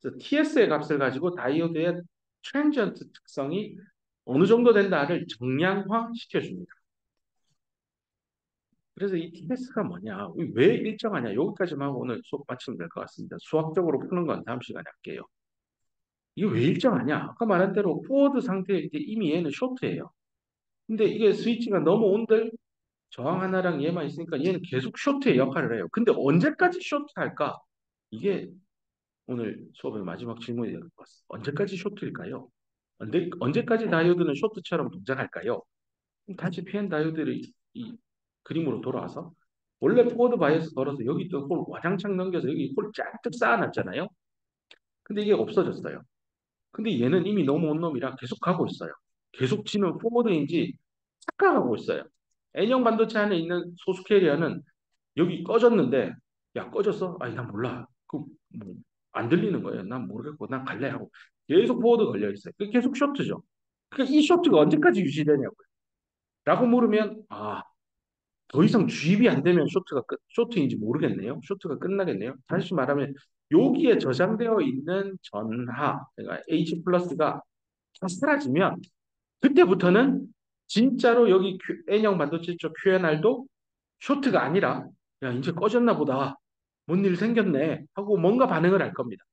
S1: 그래서 TS의 값을 가지고 다이오드의 트랜지언트 특성이 어느 정도 된다를 정량화 시켜줍니다. 그래서 이 TS가 뭐냐, 왜 일정하냐, 여기까지만 하고 오늘 수업 마치면 될 것 같습니다. 수학적으로 푸는 건 다음 시간에 할게요. 이게 왜 일정하냐? 아까 말한 대로 포워드 상태일 때 이미 얘는 쇼트예요. 근데 이게 스위치가 넘어온들 저항 하나랑 얘만 있으니까 얘는 계속 쇼트의 역할을 해요. 근데 언제까지 쇼트할까? 이게 오늘 수업의 마지막 질문이 될 것 같습니다. 언제까지 쇼트일까요? 언제까지 다이오드는 쇼트처럼 동작할까요? 다시 PN 다이오드를 이 그림으로 돌아와서 원래 포워드 바이어스 걸어서 여기 있던 홀 와장창 넘겨서 여기 홀 쫙뜩 쌓아놨잖아요. 근데 이게 없어졌어요. 근데 얘는 이미 넘어온 놈이라 계속 가고 있어요. 계속 치는 포워드인지 착각하고 있어요. N형 반도체 안에 있는 소수 캐리어는 여기 꺼졌는데 야 꺼졌어? 아니 난 몰라. 그뭐안 들리는 거예요. 난 모르겠고 난 갈래 하고 계속 포워드 걸려 있어요. 그 계속 쇼트죠. 그러니까 이 쇼트가 언제까지 유지되냐고요. 라고 물으면 더 이상 주입이 안 되면 쇼트인지 모르겠네요. 쇼트가 끝나겠네요. 다시 말하면 여기에 저장되어 있는 전하, 그러니까 H 플러스가 다 사라지면 그때부터는 진짜로 여기 N형 반도체 쪽 QNR도 쇼트가 아니라 야 이제 꺼졌나 보다. 뭔 일 생겼네 하고 뭔가 반응을 할 겁니다.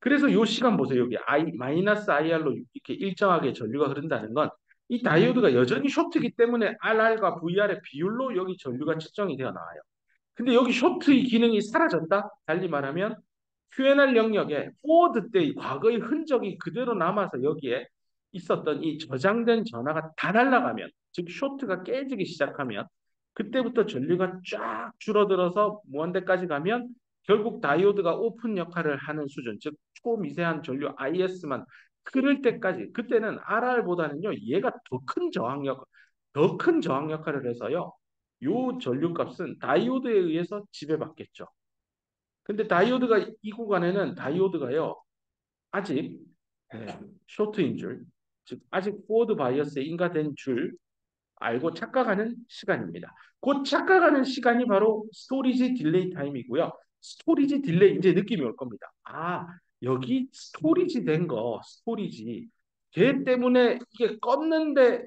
S1: 그래서 요 시간 보세요. 여기 마이너스 IR로 이렇게 일정하게 전류가 흐른다는 건 이 다이오드가 여전히 쇼트이기 때문에 RR과 VR의 비율로 여기 전류가 측정이 되어 나와요. 근데 여기 쇼트의 기능이 사라졌다? 달리 말하면 QNR 영역에 포워드 때의 과거의 흔적이 그대로 남아서 여기에 있었던 이 저장된 전하가 다 날아가면, 즉 쇼트가 깨지기 시작하면 그때부터 전류가 쫙 줄어들어서 무한대까지 가면 결국 다이오드가 오픈 역할을 하는 수준, 즉 초미세한 전류 IS만 흐를 때까지, 그때는 RR보다는요 얘가 더 큰 저항 역할을 해서요 요 전류값은 다이오드에 의해서 지배받겠죠. 근데 다이오드가 이 구간에는 다이오드가요 아직 쇼트인 줄, 즉 아직 포워드 바이어스에 인가된 줄 알고 착각하는 시간입니다. 곧 착각하는 시간이 바로 스토리지 딜레이 타임이고요. 스토리지 딜레이 이제 느낌이 올 겁니다. 여기 스토리지 된 거, 스토리지 걔 때문에 이게 껐는데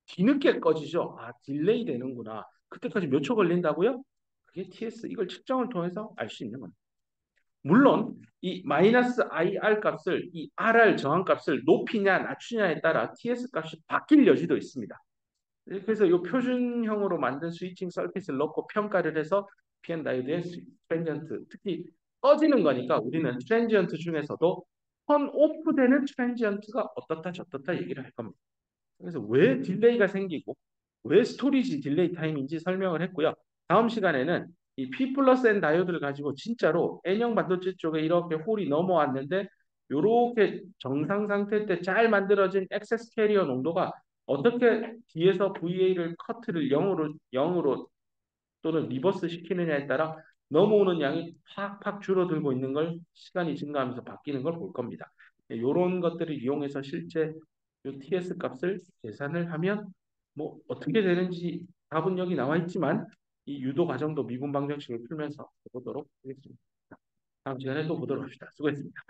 S1: 뒤늦게 꺼지죠. 딜레이 되는구나. 그때까지 몇 초 걸린다고요? 그게 TS 이걸 측정을 통해서 알 수 있는 겁니다. 물론 이 마이너스 IR 값을 이 RR 저항 값을 높이냐 낮추냐에 따라 TS 값이 바뀔 여지도 있습니다. 그래서 이 표준형으로 만든 스위칭 서킷을 넣고 평가를 해서 PN 다이오드의 트랜지언트, 특히 꺼지는 거니까 우리는 트랜지언트 중에서도 턴 오프되는 트랜지언트가 어떻다 저떻다 얘기를 할 겁니다. 그래서 왜 딜레이가 생기고 왜 스토리지 딜레이 타임인지 설명을 했고요. 다음 시간에는 이 P 플러스 N 다이오드를 가지고 진짜로 N형 반도체 쪽에 이렇게 홀이 넘어왔는데 이렇게 정상 상태 때 잘 만들어진 액세스 캐리어 농도가 어떻게 뒤에서 VA를 커트를 0으로 또는 리버스 시키느냐에 따라 넘어오는 양이 팍팍 줄어들고 있는 걸 시간이 증가하면서 바뀌는 걸 볼 겁니다. 이런 것들을 이용해서 실제 이 TS 값을 계산을 하면 뭐 어떻게 되는지 답은 여기 나와 있지만 이 유도 과정도 미분 방정식을 풀면서 보도록 하겠습니다. 다음 시간에 또 보도록 합시다. 수고했습니다.